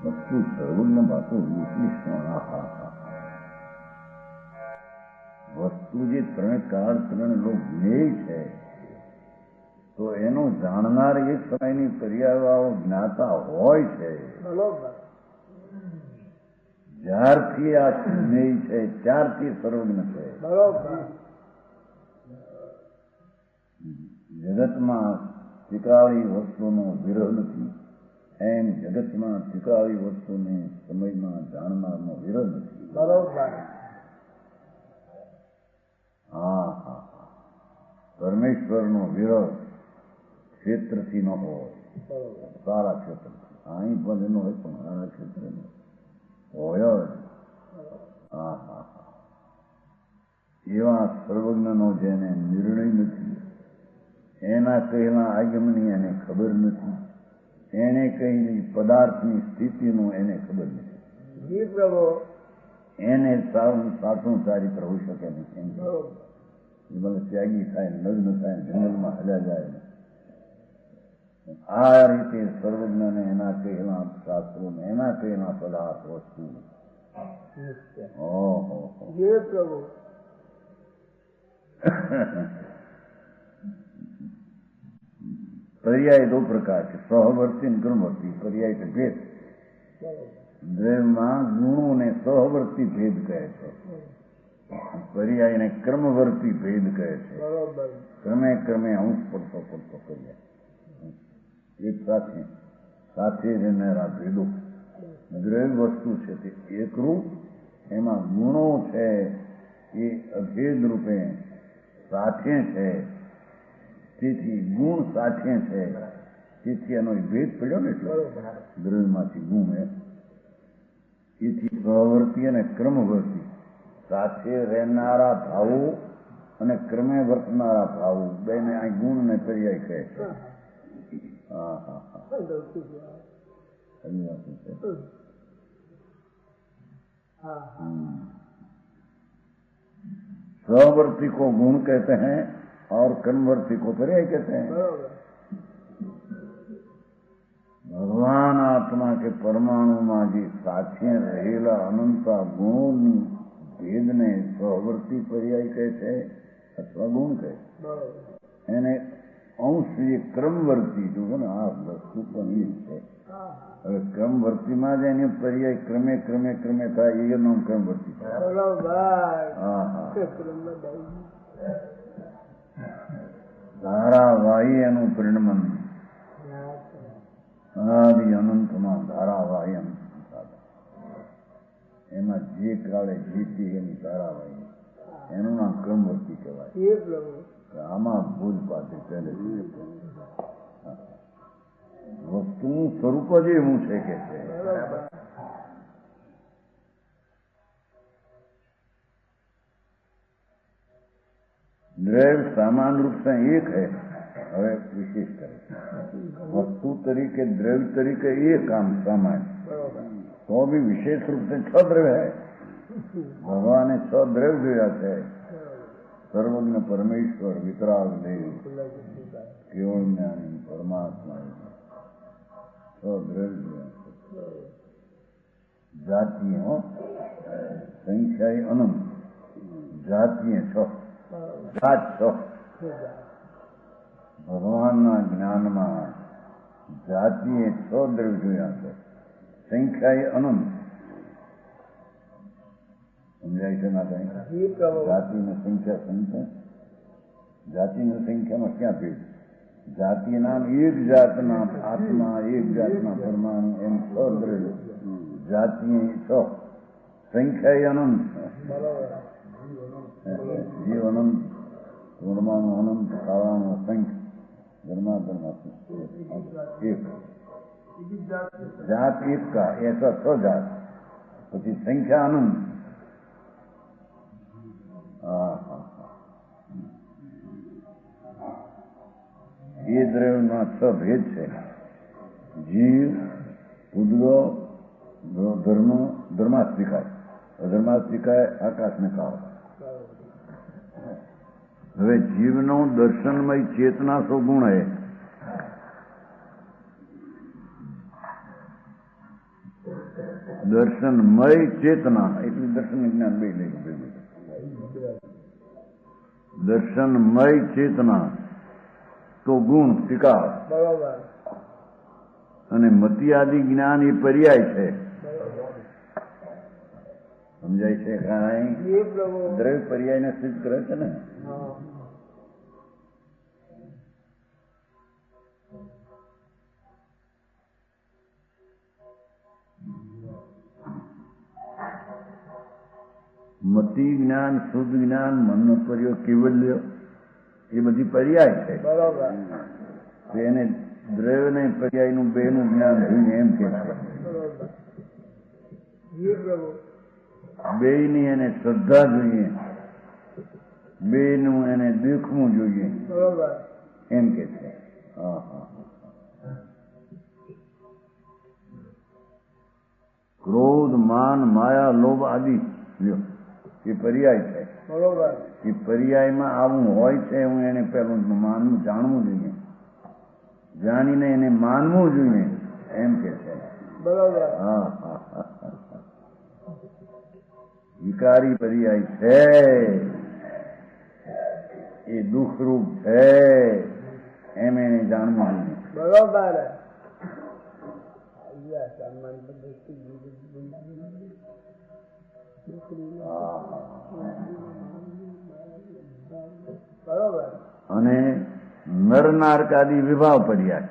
વસ્તુ સર્વજ્ઞ પાછો વિશેષ વસ્તુ જે ત્રણ કાળ ત્રણ લોક જ્ઞેય છે, તો એનો જાણનાર એક સમયની પર્યાવાઓ જ્ઞાતા હોય છે. જ્યારથી આ જ્ઞેય છે ત્યારથી સર્વજ્ઞ છે. જગતમાં ત્રિકાળી વસ્તુનો વિરહ નથી, એમ જગતમાં ત્રિકાળી વસ્તુને સમયમાં જાણનારનો વિરહ નથી. હા હા. પરમેશ્વરનો વિરહ ક્ષેત્રથી ન હોય, સારા ક્ષેત્રથી. અહીં પણ એનો હોય, પણ સારા ક્ષેત્રનો હોય જ. હા હા હા. એવા સર્વજ્ઞનો જેને નિર્ણય નથી, એના કહેલા આગમની એને ખબર નથી, એને કહેલી પદાર્થની સ્થિતિનું એને ખબર નથી. એને સાચું ચારિત્ર હોઈ શકે નહીં. ભલે ત્યાગી થાય, લગ્ન થાય, જંગલમાં હલ્યા જાય. આ રીતે સર્વજ્ઞને એના કહેલા શાસ્ત્રો, એના કહેલા પદાર્થ વસ્તુ. પર્યાય દો પ્રકાર છે, સહવર્તી અને ક્રમવર્તી. પર્યાય છે ભેદ. દ્રવ્યમાં ગુણોને સહવર્તી ભેદ કહે છે, પર્યાયને ક્રમવર્તી ભેદ કહે છે. ક્રમે ક્રમે અંશ પડતો પડતો પર્યાય. એક સાથે સાથે રહેનારા ભેદો. દ્રવ્ય વસ્તુ છે તે એકરૂપ, એમાં ગુણો છે એ અભેદ રૂપે સાથે છે, તેથી ગુણ સાથે છે, તેથી એનો ભેદ પડ્યો ને. એટલે દ્રવ્યમાંથી ગુણ તેથી સહવર્તી અને ક્રમવર્તી, સાથે રહેનારા ભાવો અને ક્રમે વર્તનારા ભાવો, બેને આ ગુણ ને પર્યાય કહે છે. હા હા હા. सवर्ती को गुण कहते हैं और कर्मवर्ती को पर्याय कहते हैं. ભગવાન આત્મા કે પરમાણુમાં જે સાથે રહેલા અનંતા ગુણોની ભેદને સહવર્તી પર્યાય કહે છે અથવા ગુણ કહે છે. એને અંશ જે ક્રમવર્તી, જો ને આ વસ્તુ પણ એ છે. હવે ક્રમવર્તીમાં જ એને પર્યાય ક્રમે ક્રમે ક્રમે થાય, એ નામ ક્રમવર્તી. હા હા. ધારાવાહી એનું પરિણમન, અનાદિ અનંતમાં ધારાવાહી અનંત. એમાં જે કાળે જીતી એની ધારાવાહી, એનું નામ ક્રમવર્તી કહેવાય. આમાં ભૂલ પાછી પહેલે વસ્તુનું સ્વરૂપ જ એવું છે કે છે. દ્રવ્ય सामान रूप से एक है. હવે વિશેષ કરે વસ્તુ તરીકે દ્રવ્ય તરીકે એક કામ સામાન્ય, તો भी विशेष रूप से 6 द्रव्य है. ભગવાને 6 દ્રવ્ય જોયા છે. સર્વજ્ઞ પરમેશ્વર, વિતરાગ દેવ, કેવળ જ્ઞાની પરમાત્મા, 6 દ્રવ્ય જોયા છે. જાતીય સંખ્યા અનંત, જાતીય 6 જાત 6. ભગવાનના જ્ઞાનમાં જાતીય 6 દ્રવ્ય જોયા છે, સંખ્યા અનંત. સમજાય છે ના કઈ? જાતિની સંખ્યા સંખ્યા, જાતિની સંખ્યામાં ક્યાં ભેદ? જાતિના એક જાતના આત્મા, એક જાતના પરમાણુ, એમ 6 દ્રવ્ય. જાતિય 6, સંખ્યા અનંત, જીવ અનંત. ગુણમાનું અનંત, કાળાનું અસંખ્ય, ધર્માધર્માથી એક જાત એક કા એસા 6 જાત, પછી સંખ્યા અનંત. એ દ્રવ્યમાં 6 ભેદ છે: જીવ, ઉદ્ગો, ધર્મ, ધર્માસ્તિકાય, અધર્માસ્તિકાય, આકાશને કાળ. હવે જીવનો દર્શનમય ચેતના સો ગુણ હે. દર્શનમય ચેતના એટલે દર્શન જ્ઞાન બે લઈ. દર્શનમય ચેતના તો ગુણ ટીકા, અને મતિયાદી જ્ઞાન એ પર્યાય છે. સમજાય છે? દ્રવ્ય પર્યાયને સિદ્ધ કરે છે ને. મતિ જ્ઞાન, શુદ્ધ જ્ઞાન, મનનો પર્યો, કેવલ્ય, એ બધી પર્યાય છે. એને દ્રવ્ય ને પર્યાય નું બે નું જ્ઞાન જોઈએ એમ કે છે. બે ની એને શ્રદ્ધા જોઈએ, બે નું એને દેખવું જોઈએ એમ કે છે. ક્રોધ, માન, માયા, લોભ આદિ એ પર્યાય છે. એ પર્યાયમાં આવું હોય છે હું એને પેલું માનવું, જાણવું જોઈએ, જાણીને એને માનવું જોઈએ એમ કે છે. વિકારી પર્યાય છે, એ દુઃખરૂપ છે એમ એને જાણવું જોઈએ. બરોબર. અને નર નારકાદી વિભાવ પર્યાય,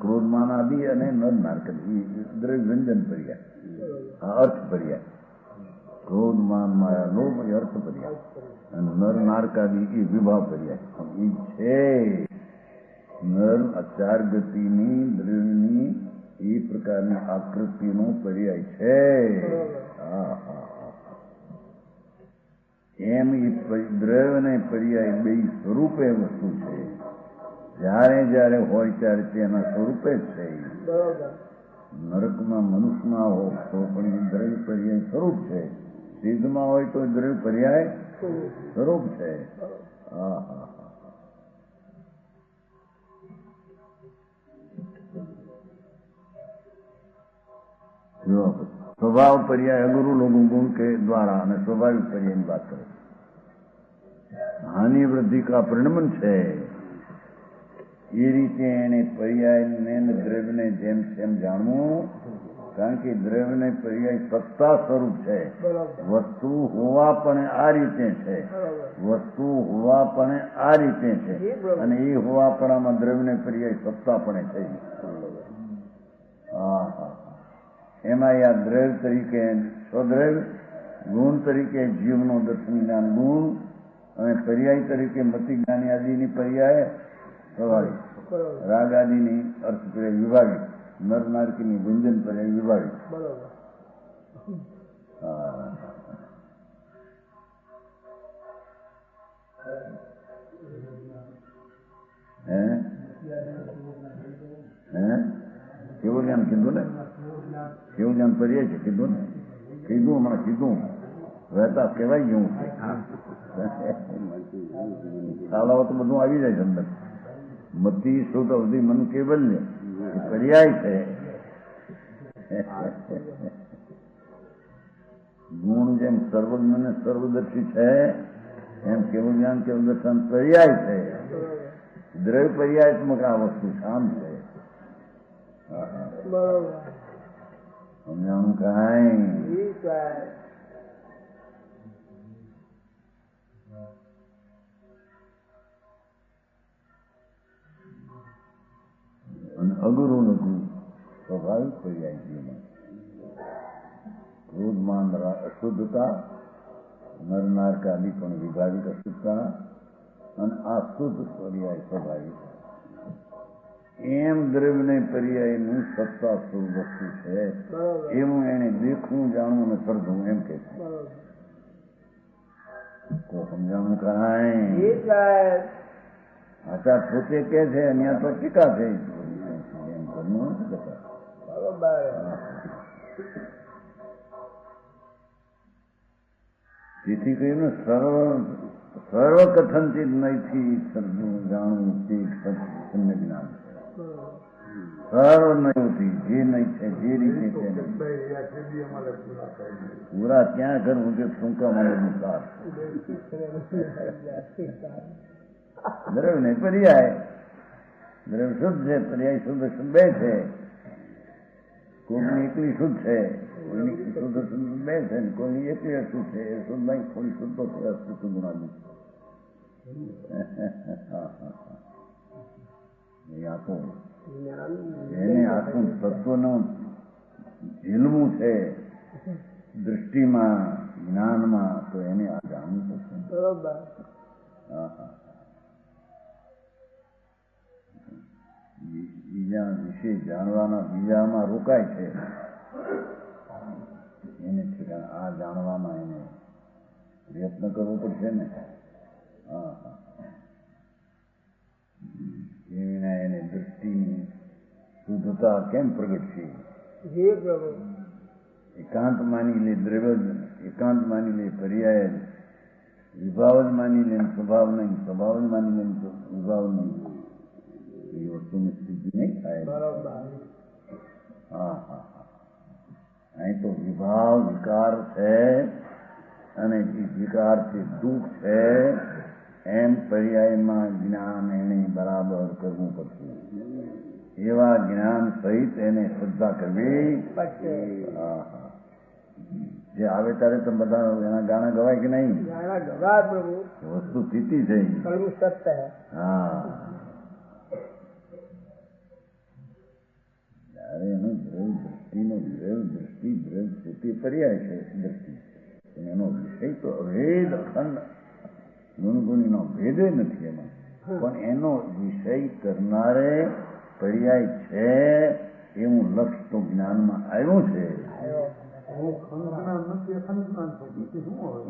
ક્રોધમાન આદિ અને નર નારકાદી દ્રવ્ય વ્યંજન પર્યાય, અર્થ પર્યાય. ક્રોધમાન માયા લોભ એ અર્થ પર્યાય, અને નર નારકાદી એ વિભાવ પર્યાય. એ છે નર અચાર ગતિની દ્રવ્યની એ પ્રકારની આકૃતિનો પર્યાય છે. એમ એ દ્રવ્ય ને પર્યાય બે સ્વરૂપે વસ્તુ છે. જ્યારે જ્યારે હોય ત્યારે તેના સ્વરૂપે જ છે. નરકમાં મનુષ્યમાં હોય તો પણ એ દ્રવ્ય પર્યાય સ્વરૂપ છે. સિદ્ધમાં હોય તો દ્રવ્ય પર્યાય સ્વરૂપ છે. સ્વભાવ પર્યાય અગુરુ લોકો ગુણ કે દ્વારા અને સ્વાભાવિક પર્યાયની વાત કરે. હાનિ વૃદ્ધિ કા પરિણમન છે. એ રીતે એને પર્યાયને દ્રવ્યને જેમ તેમ જાણવું, કારણ કે દ્રવ્યને પર્યાય સત્તા સ્વરૂપ છે. વસ્તુ હોવા પણ આ રીતે છે, વસ્તુ હોવા પણ આ રીતે છે, અને એ હોવાપણામાં દ્રવ્યને પર્યાય સત્તા પણ છે. એમાં આ દ્રવ્ય તરીકે સ્વદ્રવ્ય, ગુણ તરીકે જીવનો દર્શન જ્ઞાન ગુણ, અને પર્યાય તરીકે મતિ જ્ઞાની આદિની પર્યાય સ્વાભાવિક, રાગ આદિની અર્થ પર્યાય વિભાગિક, નર નારકીની વ્યંજન પર્યાય વિભાગિક. કેવું જ્ઞાન કીધું ને? કેવું જ્ઞાન પર્યાય છે કીધું ને? કીધું હમણાં કીધું, વહેતા કહેવાય ગયું છે. શાળાઓ તો બધું આવી જાય છે અંદર. મતિ શુદ્ધ અવધિ મન કેવલ્ય એ પર્યાય છે. ગુણ જેમ સર્વજ્ઞ ને સર્વદર્શી છે એમ કેવું જ્ઞાન કેવું દર્શન પર્યાય છે. દ્રવ્ય પર્યાયાત્મક આ વસ્તુ શામ છે. સમજાણું કાંઈ? અને અગુરુ લઘુ સ્વાભાવિક પર્યાય જીવન. ક્રોધમાન અશુદ્ધતા, નરનારકાદી પણ વિભાવિક અશુદ્ધતા અને આ શુદ્ધ પર્યાય સ્વાભાવિક. એમ દ્રવ્યને પર્યાયનું સત્તા સ્વરૂપ વસ્તુ છે એવું એને દેખવું, જાણવું ને સર્જવું એમ કે છે. તો સમજાણું કરાય આચાર પોતે કે છે અહીંયા તો ટીકા છે એમ ઘરનું નથી કહેતા. તેથી કહ્યું ને સર્વ કથનથી નહીથી સર્જવું જાણવું તે સમ્ય જ્ઞાન છે. સર્વ નહીથી જે નહીં છે જે રીતે છે પૂરા ક્યાં કરવું કે ટૂંકા મળે સાર દ્રવ્ય ને પર્યાય. દ્રવ્ય શુદ્ધ છે, પર્યાય શુદ્ધ શુદ્ધ બે છે. કોઈની એકલી શુદ્ધ છે, કોઈની શુદ્ધ શુદ્ધ બે છે, કોઈની એકલી અશુદ્ધ છે. એ શુદ્ધ નહીં, થોડી શુદ્ધ તો અશુદ્ધ ગુણાની એને આખું તત્વનું ઝીલવું છે દૃષ્ટિમાં, જ્ઞાનમાં, તો એને આ જાણવું પડશે. બીજા વિશે જાણવાના બીજામાં રોકાય છે એને આ જાણવામાં એને પ્રયત્ન કરવો પડશે ને. એના એને દૃષ્ટિની શુદ્ધતા કેમ પ્રગટ છે? એકાંત માની લે દ્રવ્ય, એકાંત માની લે પર્યાય, વિભાવ જ માની લે સ્વભાવ નહીં, સ્વભાવ જ માની લે વિભાવ નહીં, એ વસ્તુની સ્થિતિ નહીં થાય. અહીં તો વિભાવ વિકાર છે અને એ વિકારથી દુઃખ છે. એમ પર્યાયમાં જ્ઞાન એને બરાબર કરવું પડશે. એવા જ્ઞાન સહિત એને શ્રદ્ધા કરવી. જે આવે ત્યારે તો બધા એના ગાણા ગવાય કે નહીં? વસ્તુ સ્થિતિ છે. હા, જયારે એનું દ્રવ દ્રષ્ટિનો દ્રષ્ટિ દ્રવ સ્થિતિ પર્યાય છે દ્રષ્ટિ, એનો વિષય તો અભેદ અખંડ ગુણગુણીનો ભેદે નથી એમાં, પણ એનો વિષય કરનારે પર્યાય છે એવું લક્ષ તો જ્ઞાનમાં આવ્યું છે.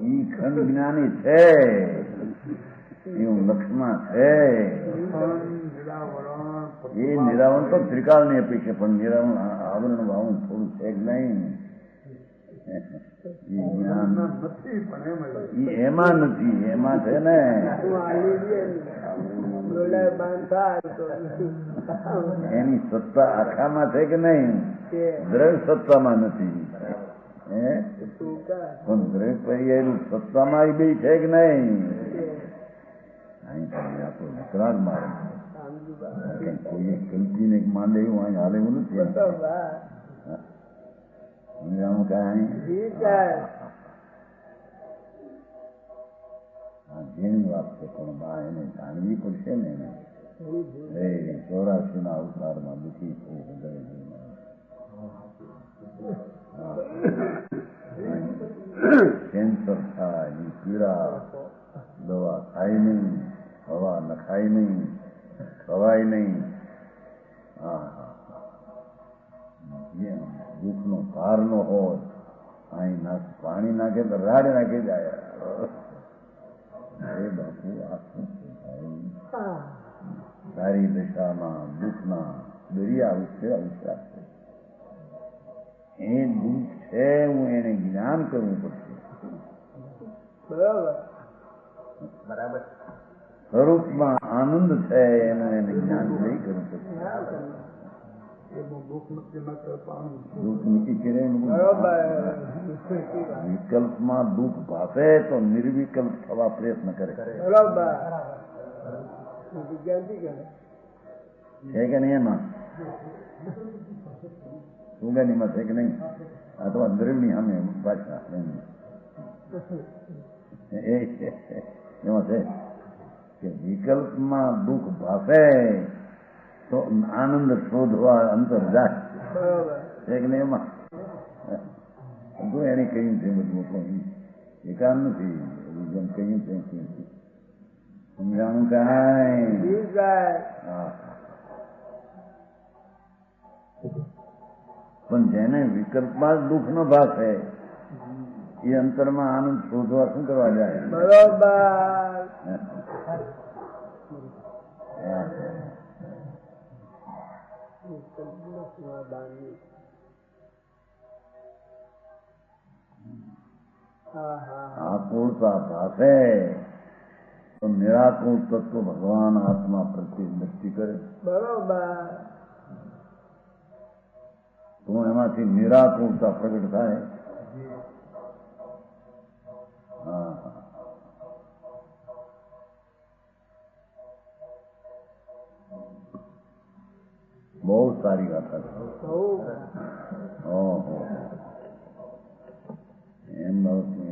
ઈ ખંડ જ્ઞાની છે એવું લક્ષમાં છે. એ નિરાવરણ તો ત્રિકાળ ની અપેક્ષા, પણ નિરાવરણ આવરણ ભાવન થોડું છે જ નહીં. એમાં નથી, એમાં છે ને એની સત્તા આખામાં છે કે નહીં? દ્રવ્ય સત્તામાં નથી, પણ દ્રવ્ય પર્યાયનું સત્તામાં એ બે છે કે નહીં? અહીં આપણું વિકરાળ મારે કોઈ કલ્પીને માંડે એવું અહીં હાલે એવું નથી. સમજાણું કાંઈ? જેની વાત છે પણ બા એને જાણવી પડશે ને. એને 84 ના અવતારમાં દુઃખી છે કેન્સર થાય, એની પીડા, દવા ખાય નહીં, હવા નખાય નહીં, ખવાય નહીં. દુઃખનો ભાર નો હોય, અહીં પાણી નાખે તો રાડ નાખી જાય. અરે બાપુ આ શું થાય? સારી દશામાં દુઃખના દરિયા ઉછળ્યા છે. એ દુઃખ છે, હું એને જ્ઞાન કરવું પડશે. બરાબર. સ્વરૂપમાં આનંદ છે એનું એને જ્ઞાન નહીં કરવું પડશે. દુઃખ નથી કરે. વિકલ્પમાં દુઃખ ભાષે તો નિર્વિકલ્પ થવા પ્રયત્ન કરે છે કે નહીં? એમાં સુગાનીમાં છે કે નહીં? અથવા દ્રવ્યની સામે ભાષા એમાં છે કે વિકલ્પમાં દુઃખ ભાષે તો આનંદ શોધવા અંતર જાય છે કે નહીં? એમાં બધું એને કહ્યું છે બધું. એકાંત નથી. જેમ કહ્યું તેમ સમજાણું કાંઈ. જી સાહેબ. હા. પણ જેને વિકલ્પમાં જ દુઃખ ન ભાષે એ અંતરમાં આનંદ શોધવા શું કરવા જાય? બરોબર. આકુળતા ભાષે તો નિરાકુળ તત્વ ભગવાન આત્મા પ્રત્યે દ્રષ્ટિ કરે બરોબર. તો એમાંથી નિરાકુળતા પ્રગટ થાય. હા. બહુ સારી વાત હતી. ઓહો.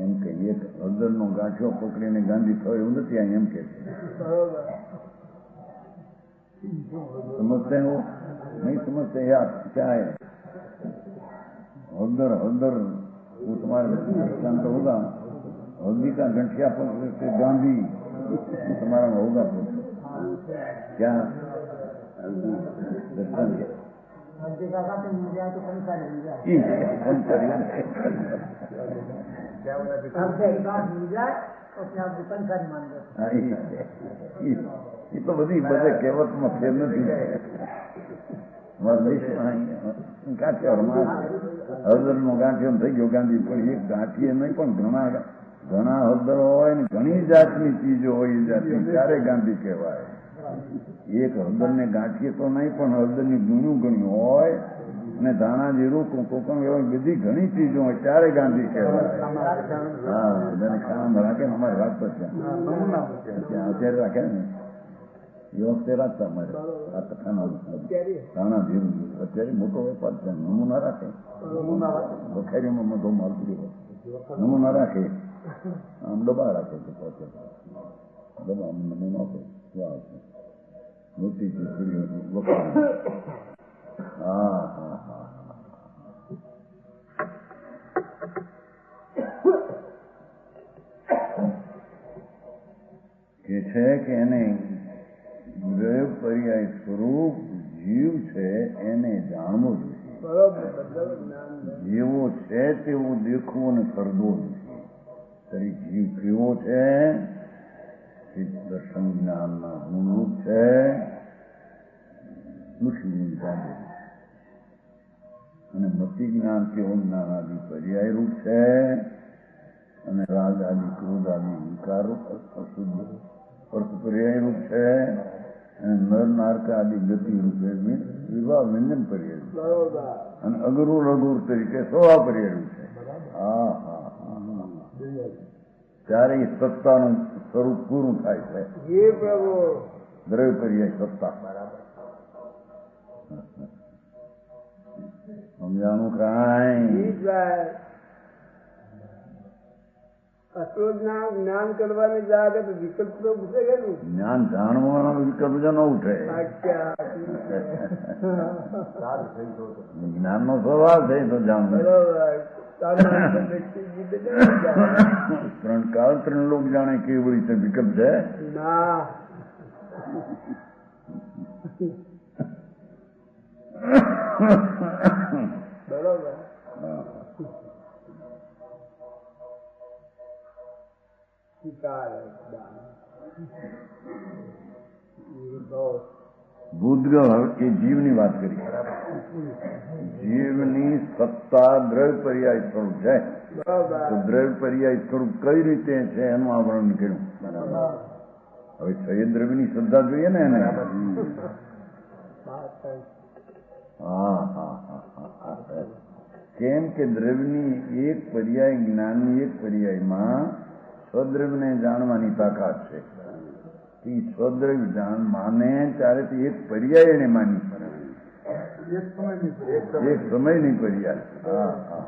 એમ કહીએ હળદરનો ગાંઠિયો પકડીને ગાંધી થયો એવું નથી. એમ કે समझते हो? नहीं समझते यार क्या है? हल्दर हल्दर वो तुम्हारे दृष्टांत होगा. हल्दी का गंठिया पकड़ के गांधी तुम्हारा होगा तो क्या दृष्टांत? એ તો બધી બધે કહેવતમાં ફેર નથી. હળદરનો ગાંઠિયો થઈ ગયો ગાંધી. પણ એક ગાંઠીએ નહીં પણ ઘણા હળદર હોય ને ઘણી જાતની ચીજો હોય. એ જાતની ત્યારે ગાંધી કહેવાય. એક હળદરને ગાંઠીએ તો નહીં પણ હળદરની ગુણું ઘણી હોય અને ધાણા જીરું કોકણ એવા બધી ઘણી ચીજો હોય ત્યારે ગાંધી કહેવાય. હા, જેને ખાવામાં રાખે ને અમારે રાખતો છે અત્યારે રાખે ને એ વખતે રાખતા અમારે આ કથાના ધાણા જીરું અત્યારે મોટો વેપાર છે. નમૂના રાખે બખારીમાં મોટો માલ પીડ્યો નમૂના રાખે આમ ડબ્બા રાખે છે. ડબ્બા નમૂના આપે મોટી ચીકડીઓ વખાણ. હા હા હા. કે છે કે એને દ્રવ્ય પર્યાય સ્વરૂપ જીવ છે એને જાણવું જોઈએ. જેવો છે તેવું દેખવું અને કરવો નથી. તરી જીવ કેવો છે? દર્શન જ્ઞાનના અનુરૂપ છે. મુશ્કેલી જાગે અને મતિ જ્ઞાન કેવો જ્ઞાન આદિ પર્યાય રૂપ છે અને રાગ આદિ ક્રોધ આદિ વિકાર અશુદ્ધ અર્થ પર્યાય રૂપ છે અને નર નારકા આદિ ગતિ રૂપે વિવાહ વ્યંજન પર્યાય રૂપ અને અગરુર અગુર તરીકે સ્વભાવ પર્યાય રૂપ છે. હા હા હા. ત્યારે એ સત્તાનું સ્વરૂપ પૂરું થાય છે. દ્રવ્ય પર્યાય સત્તા. સમજાણું કાંઈ? જ્ઞાન કરવાની જાગે તો વિકલ્પ તો ઉઠે ગયું. જ્ઞાન જાણવાનો વિકલ્પ જ ન ઉઠે. જ્ઞાન નો સ્વભાવ છે તો જાણવું. ત્રણ કાળ ત્રણ લોક જાણે કેવી રીતે વિકલ્પ છે. ના બરોબર. ભૂતગળ એ જીવની વાત કરી. જીવની સત્તા દ્રવ્ય પર્યાય સ્વરૂપ છે. તો દ્રવ્ય પર્યાય સ્વરૂપ કઈ રીતે છે એનું આવરણ કર્યું. હવે છ દ્રવ્યની શ્રદ્ધા જોઈએ ને એને. હા હા હા. કેમ કે દ્રવ્યની એક પર્યાય જ્ઞાનની એક પર્યાયમાં સ્વદ્રવ્યને જાણવાની તાકાત છે. એ સ્વદ્રવ્ય જાણ માને ત્યારે તે એક પર્યાય એને માની એક સમયની પર્યાય. હા હા.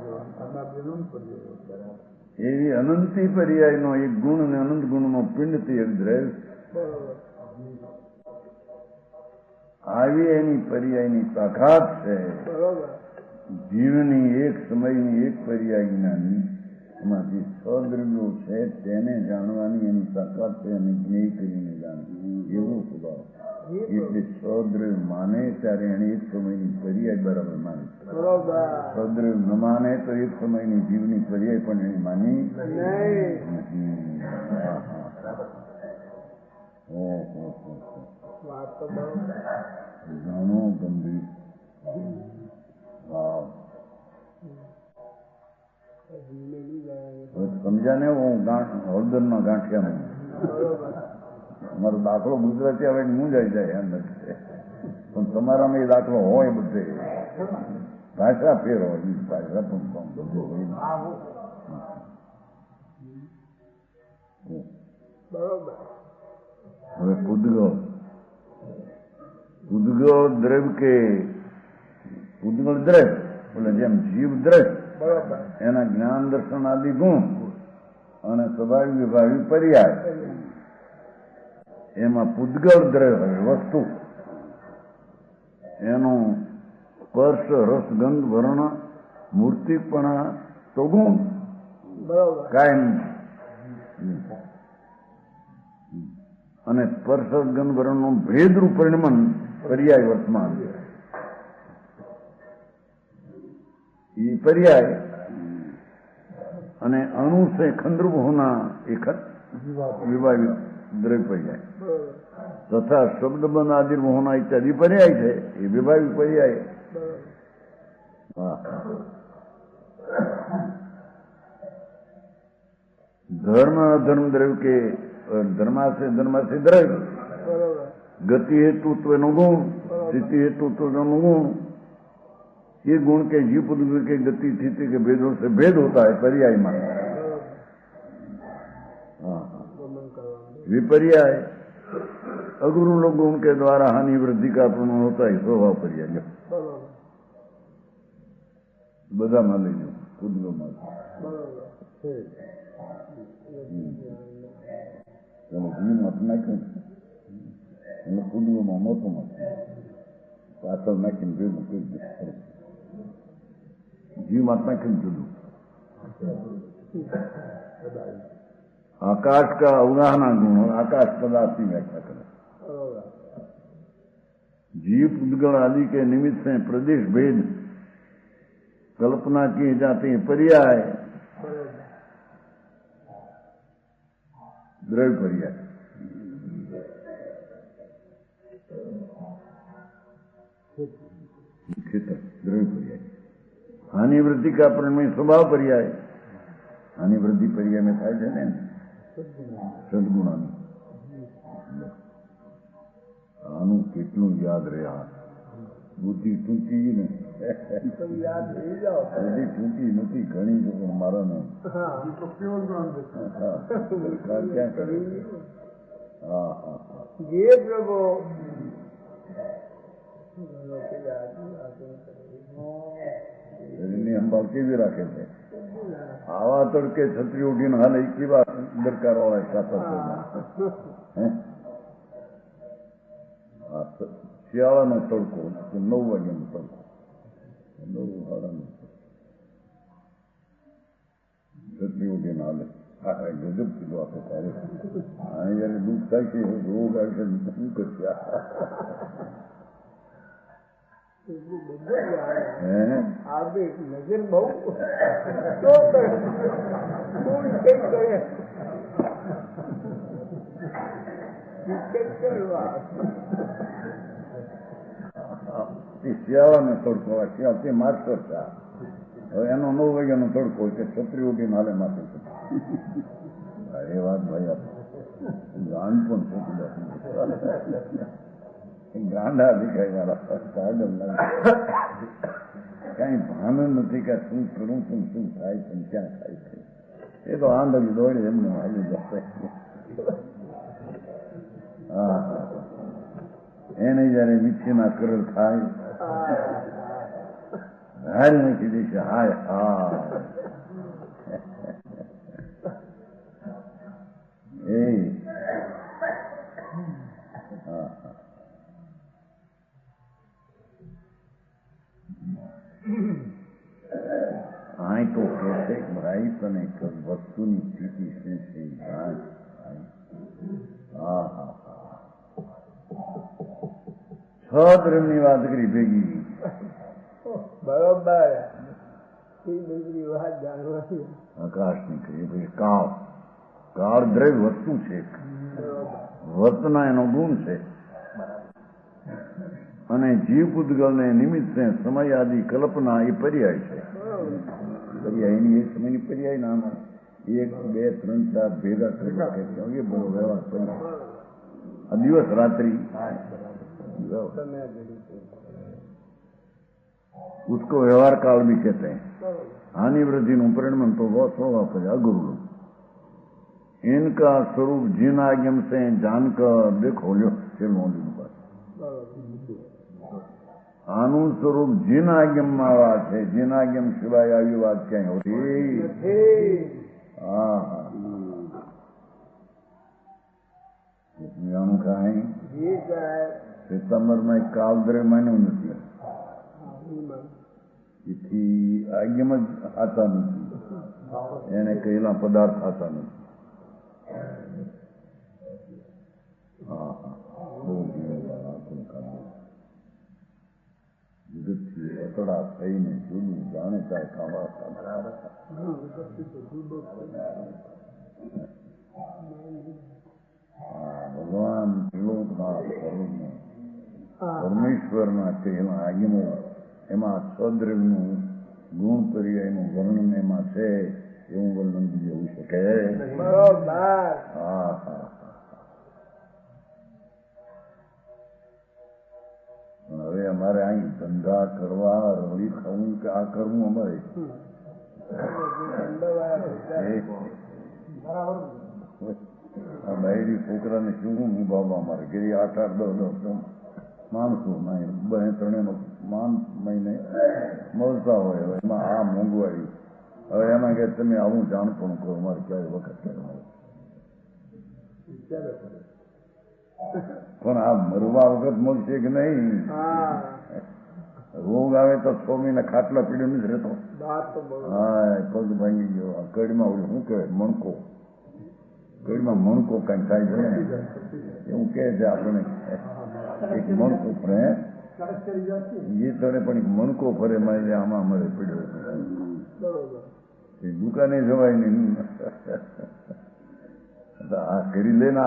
એવી અનંતી પર્યાયનો એક ગુણ અને અનંત ગુણનો પિંડથી એક દ્રવ્ય આવી એની પર્યાયની તાકાત છે. જીવની એક સમયની એક પર્યાય જ્ઞાની એમાંથી સ્વદ્રવ્યો છે તેને જાણવાની એની તાકાત છે અને જ્ઞેય કરીને જાણવું એવો સ્વભાવ. એટલે સ્વદ્રવ્ય માને ત્યારે એને એક સમયની પર્યાય બરાબર માને. સ્વદ્રવ્ય ન માને તો એક સમયની જીવની પર્યાય પણ એની માની નથી. ઘણો ગંભીર ભાવ સમજા ને. હું હળદરમાં ગાંઠિયા મારો દાખલો ગુજરાતી આવે મૂંઝાઈ જાય એમ નથી, પણ તમારામાં એ દાખલો હોય બધે. ભાષા ફેર હોય, ભાષા પણ હવે પૂદગળ દ્રવ્ય કે પૂદગળ દ્રવ્ય એટલે જેમ જીવ દ્રવ્ય એના જ્ઞાન દર્શન આદિ ગુણ અને સ્વાભાવિક વિભાવિક પર્યાય એમાં પૂદગળ દ્રવ્ય વસ્તુ એનો સ્પર્શ રસ ગંધ વર્ણ મૂર્તિપણા તો ગુણ કાયમ અને સ્પર્શ ગંધ વર્ણનું ભેદરૂપ પરિણમન પર્યાય વર્તમાન એ પર્યાય અને અણુ से खंद्रूप होना एक विभाविक द्रव्य पर्याय तथा शब्द बंध आदि होना इत्यादि पर्याय है ये विभाविक पर्याय. धर्म अधर्म द्रव्य के धर्मा से द्रव्य गति हेतुत्व नो गुण स्थिति हेतुत्व नो गुण ये गुण के जीव पुरुष के गति स्थिति के भेदों से भेद होता है पर्याय मान. विपर्याय अगुरु लोग उनके द्वारा हानि वृद्धि का प्रमाण होता है स्वभाव पर्याय. બધા માં લઈ જાઓ પૂદગો માં જીવ મત નાખ્યું એટલે પૂદગોમાં મોટું મત પાછળ નાખીને ભેગું કરી દે. जीव महात्मा क्यों जुड़ू. आकाश का अवगाहना गुण और आकाश पदार्थ की व्याख्या करें. जीव पुद्गल आदि के निमित्त से प्रदेश भेद कल्पना किए जाते हैं पर्याय द्रव्य पर्याय. क्षेत्र द्रव्य पर्याय. हानि वृद्धि का परिणय स्वभाव पर्याय. हानि वृद्धि पर्याय में થાય છે ને સદગુણાનું. આનું કેટલું યાદ રહે. આ બુદ્ધિ ટૂંકી ને બુદ્ધિ ટૂંકી નથી ઘણી છે પણ મારા ને ક્યાં કરે. હા હા જે પ્રભુ શરીરની સંભાળ કેવી રાખે છે. આવા તડકે છત્રી ઉઠીને હાલ કેવા દરકાર હોય શિયાળાનો તડકો 9 વાગ્યાનો તડકો 9 વાગ્યાનો છત્રી ઉઠીને હાલે. ગજબ કીધું આપે તારે. જયારે દુઃખ થાય છે રોગ આવશે શું કરશે. નજર બહુ શિયાળાનો તડકો શિયાળ તે માસ્ટર છે. હવે એનો 9 વાગ્યાનો તડકો કે છત્રી ઉઠીને હાલે માથે. એ વાત ભાઈ આપણે ગાંડ પણ છે. ગાંડા દેખાય મારા પાગલ કઈ ભાન નથી કે શું કરું છું શું થાય છે ક્યાં થાય છે. એ તો આંધળી દોડે એમને હાલી જશે. હા એને જયારે મીઠીના કરલ થાય હાલ નાખી દેશે. હાય હા એ આય તો જાય તને વસ્તુની સ્થિતિ શું છે જાય. હા હા હા, છ દ્રવ્યની વાત કરી ભેગી. બરોબર બધી વાત જાણવાની. આકાશની કરી પછી કાળ. કાળ દ્રવ્ય વસ્તુ છે, વર્તના એનો ગુણ છે. અને જીવ પૂતગલને નિમિત્તે સમય આદિ કલ્પના એ પર્યાય છે. પર્યાયની એ સમયની પર્યાય નામ 1, 2, 3, 4 ભેગા કરી બરો વ્યવહાર કર્યો. આ દિવસ રાત્રિ उसको व्यवहार काल भी कहते हैं. हानि वृद्धि नु परिणमन तो वो स्वभाव अगुरु. इनका स्वरूप जिन आज्ञम से जानकर देखो लो આનું સ્વરૂપ જીન આગમમાં વાત છે. જીન આગમ સિવાય આવી વાત ક્યાંય હોતી. હા હા, જાણું કાંઈ સિતમ્બરમાં એક કાલદ્રવ્ય માન્યું નથી. એથી આગમ જ આતા નથી, એને કહેલા પદાર્થ આતા નથી. હા હા, બહુ જગતથી અતડા થઈને જુદું જાણીતા ખાવા ભગવાન ત્રિલોકનાથ પરમેશ્વરના કહેલા આગમો એમાં સ્વદ્રવ્યનું ગુણ પર્યાયનું વર્ણન એમાં છે. એવું વર્ણન બીજું હોઈ શકે. હા હા, હવે અમારે અહીં ધંધા કરવા, રવડી ખાવું કે આ કરવું અમારે આ બાયડી છોકરાને શું નિભાવવા અમારે ઘેર 8-8, 10-10 માણસો ત્રણેયનો માન મહિને મળતા હોય. હવે એમાં આ મોંઘવારી, હવે એમાં કે તમે આવું જાણપણું કરો, અમારે ક્યારે વખત ક્યારે પણ આ મરવા વખત મળશે કે નહીં? રોગ આવે તો 6 મહિના ખાટલા પીડ્યો નથી રહેતો. હા, પગ ભાંગી ગયો. આ કડીમાં ઓલું શું કહેવાય, મણકો. કડીમાં મણકો કઈ થાય છે એવું કે છે આપણને. એક મણકો ફરે એ તળે પણ એક મણકો ફરે મારે આમાં અમારે પીડ્યો. એ દુકાને જવાય નહીં. આ કરી લે ને.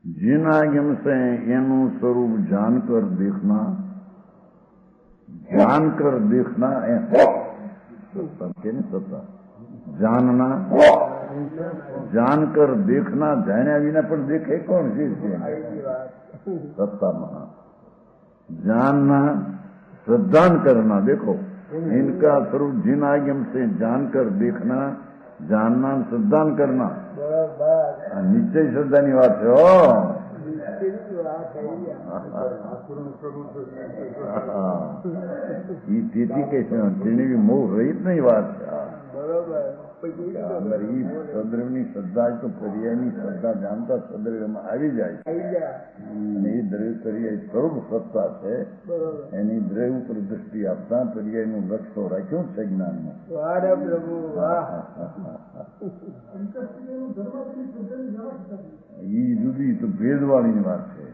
जिन आगम से एनु स्वरूप जानकर देखना, जानकर देखना सत्ता जानना, जानकर देखना. जाण्या विना पण देखे कौन चीज सत्ता महा. जानना, श्रद्धान करना. देखो इनका स्वरूप जिन आगम से जानकर देखना, जानना, श्रद्धान करना. નિશ્ચય શ્રદ્ધાની વાત છે. તેથી કે તેની મોહ રહિત નહીં વાત છે. સદ્રવની શ્રદ્ધા તો પર્યાયની શ્રદ્ધા જાણતા સદ્રવ્યમાં આવી જાય. એ દ્રવ્ય પર્યાય સ્વરૂપ સત્તા છે. એની દ્રવ્ય ઉપર દ્રષ્ટિ આપતા પર્યાયનું લક્ષ્ય તો રાખ્યું છે જ્ઞાનમાં. એ જુદી તો ભેદવાળીની વાત છે.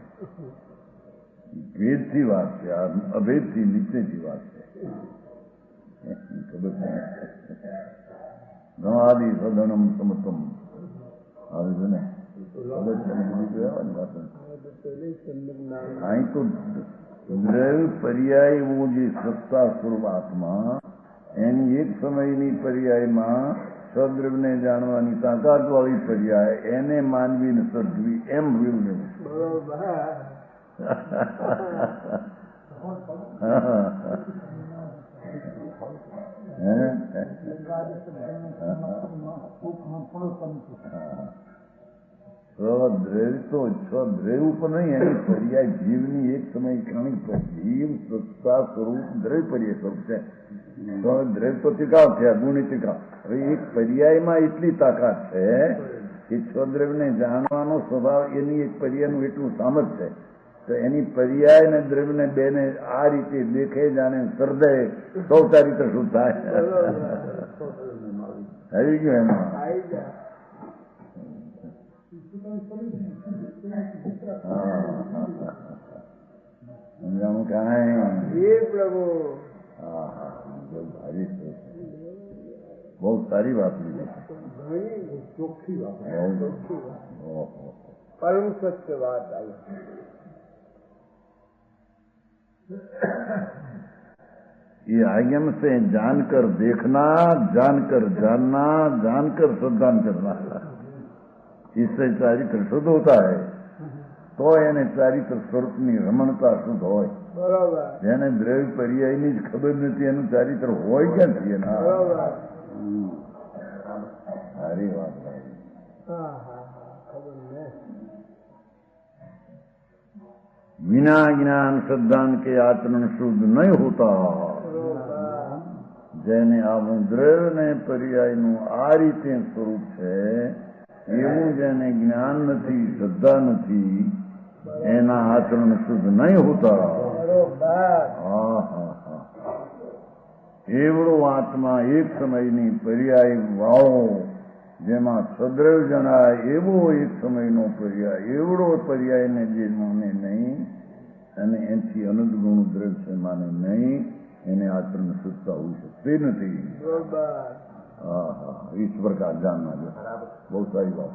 ભેદથી વાત છે. આ અભેદથી નીચેથી વાત છે. ખબર ગણાદી સદનમ સમતમ આવે છે ને. અહીં તો દ્રવ્ય પર્યાય એવું જે સત્તા સ્વરૂપ આત્મા એની એક સમયની પર્યાયમાં સદ્રવ્યને જાણવાની તાકાત વાળી પર્યાય એને માનવી ને સદવી એમ વ્યૂ. સ્વદ્રવ્ય તો સ્વદ્રવ્ય ઉપર નહીં, એની પર્યાય જીવની એક સમય ક્ષણિક જીવ સત્તા સ્વરૂપ દ્રવ્ય પર્યાય સ્વરૂપ છે. દ્રવ્ય તો ટીકાવ છે, ગુણી ટીકાવ. હવે એક પર્યાયમાં એટલી તાકાત છે કે સ્વદ્રવ્યને જાણવાનો સ્વભાવ એની એક પર્યાયનું એટલું સામર્થ્ય છે, તો એની પર્યાય ને દ્રવ્ય ને બે ને આ રીતે દેખે જાણે હૃદય સૌ રીતે શું થાય આવી ગયું એમાં. સમજાણું કાંઈ પ્રભુ ભારી બહુ સારી વાત લીધી, ચોખ્ખી વાત, બહુ પરમ સત્ય વાત આવી. ये आगम से जानकर देखना, जानकर जानना, जानकर श्रद्धान करना, इससे चारित्र शुद्ध होता है. तो એને ચારિત્ર સ્વરૂપની રમણતા શુદ્ધ હોય. બરોબર. જેને દ્રવ્ય પર્યાયની જ ખબર નથી એનું ચારિત્ર હોય ક્યાંથી એના. બરોબર. સારી વાત. ખબર ને. बिना ज्ञान श्रद्धान के आचरण शुद्ध नहीं होता. જેને આ દ્રવ્ય ને પર્યાયનું આ રીતે સ્વરૂપ છે એવું જેને જ્ઞાન નથી, શ્રદ્ધા નથી, એના આચરણ શુદ્ધ નહીં હોતા. એવડો આત્મા એક સમયની પર્યાય વાળો, જેમાં સદ્રવ્ય જણાય એવો એક સમયનો પર્યાય, એવડો પર્યાયને જે માને નહીં અને એથી અનંત ગુણ દ્રવ્ય છે માને નહીં, એને આચરણ શુદ્ધતા હોઈ શકતી નથી. इस प्रकार जानना जो बहुत सारी बात.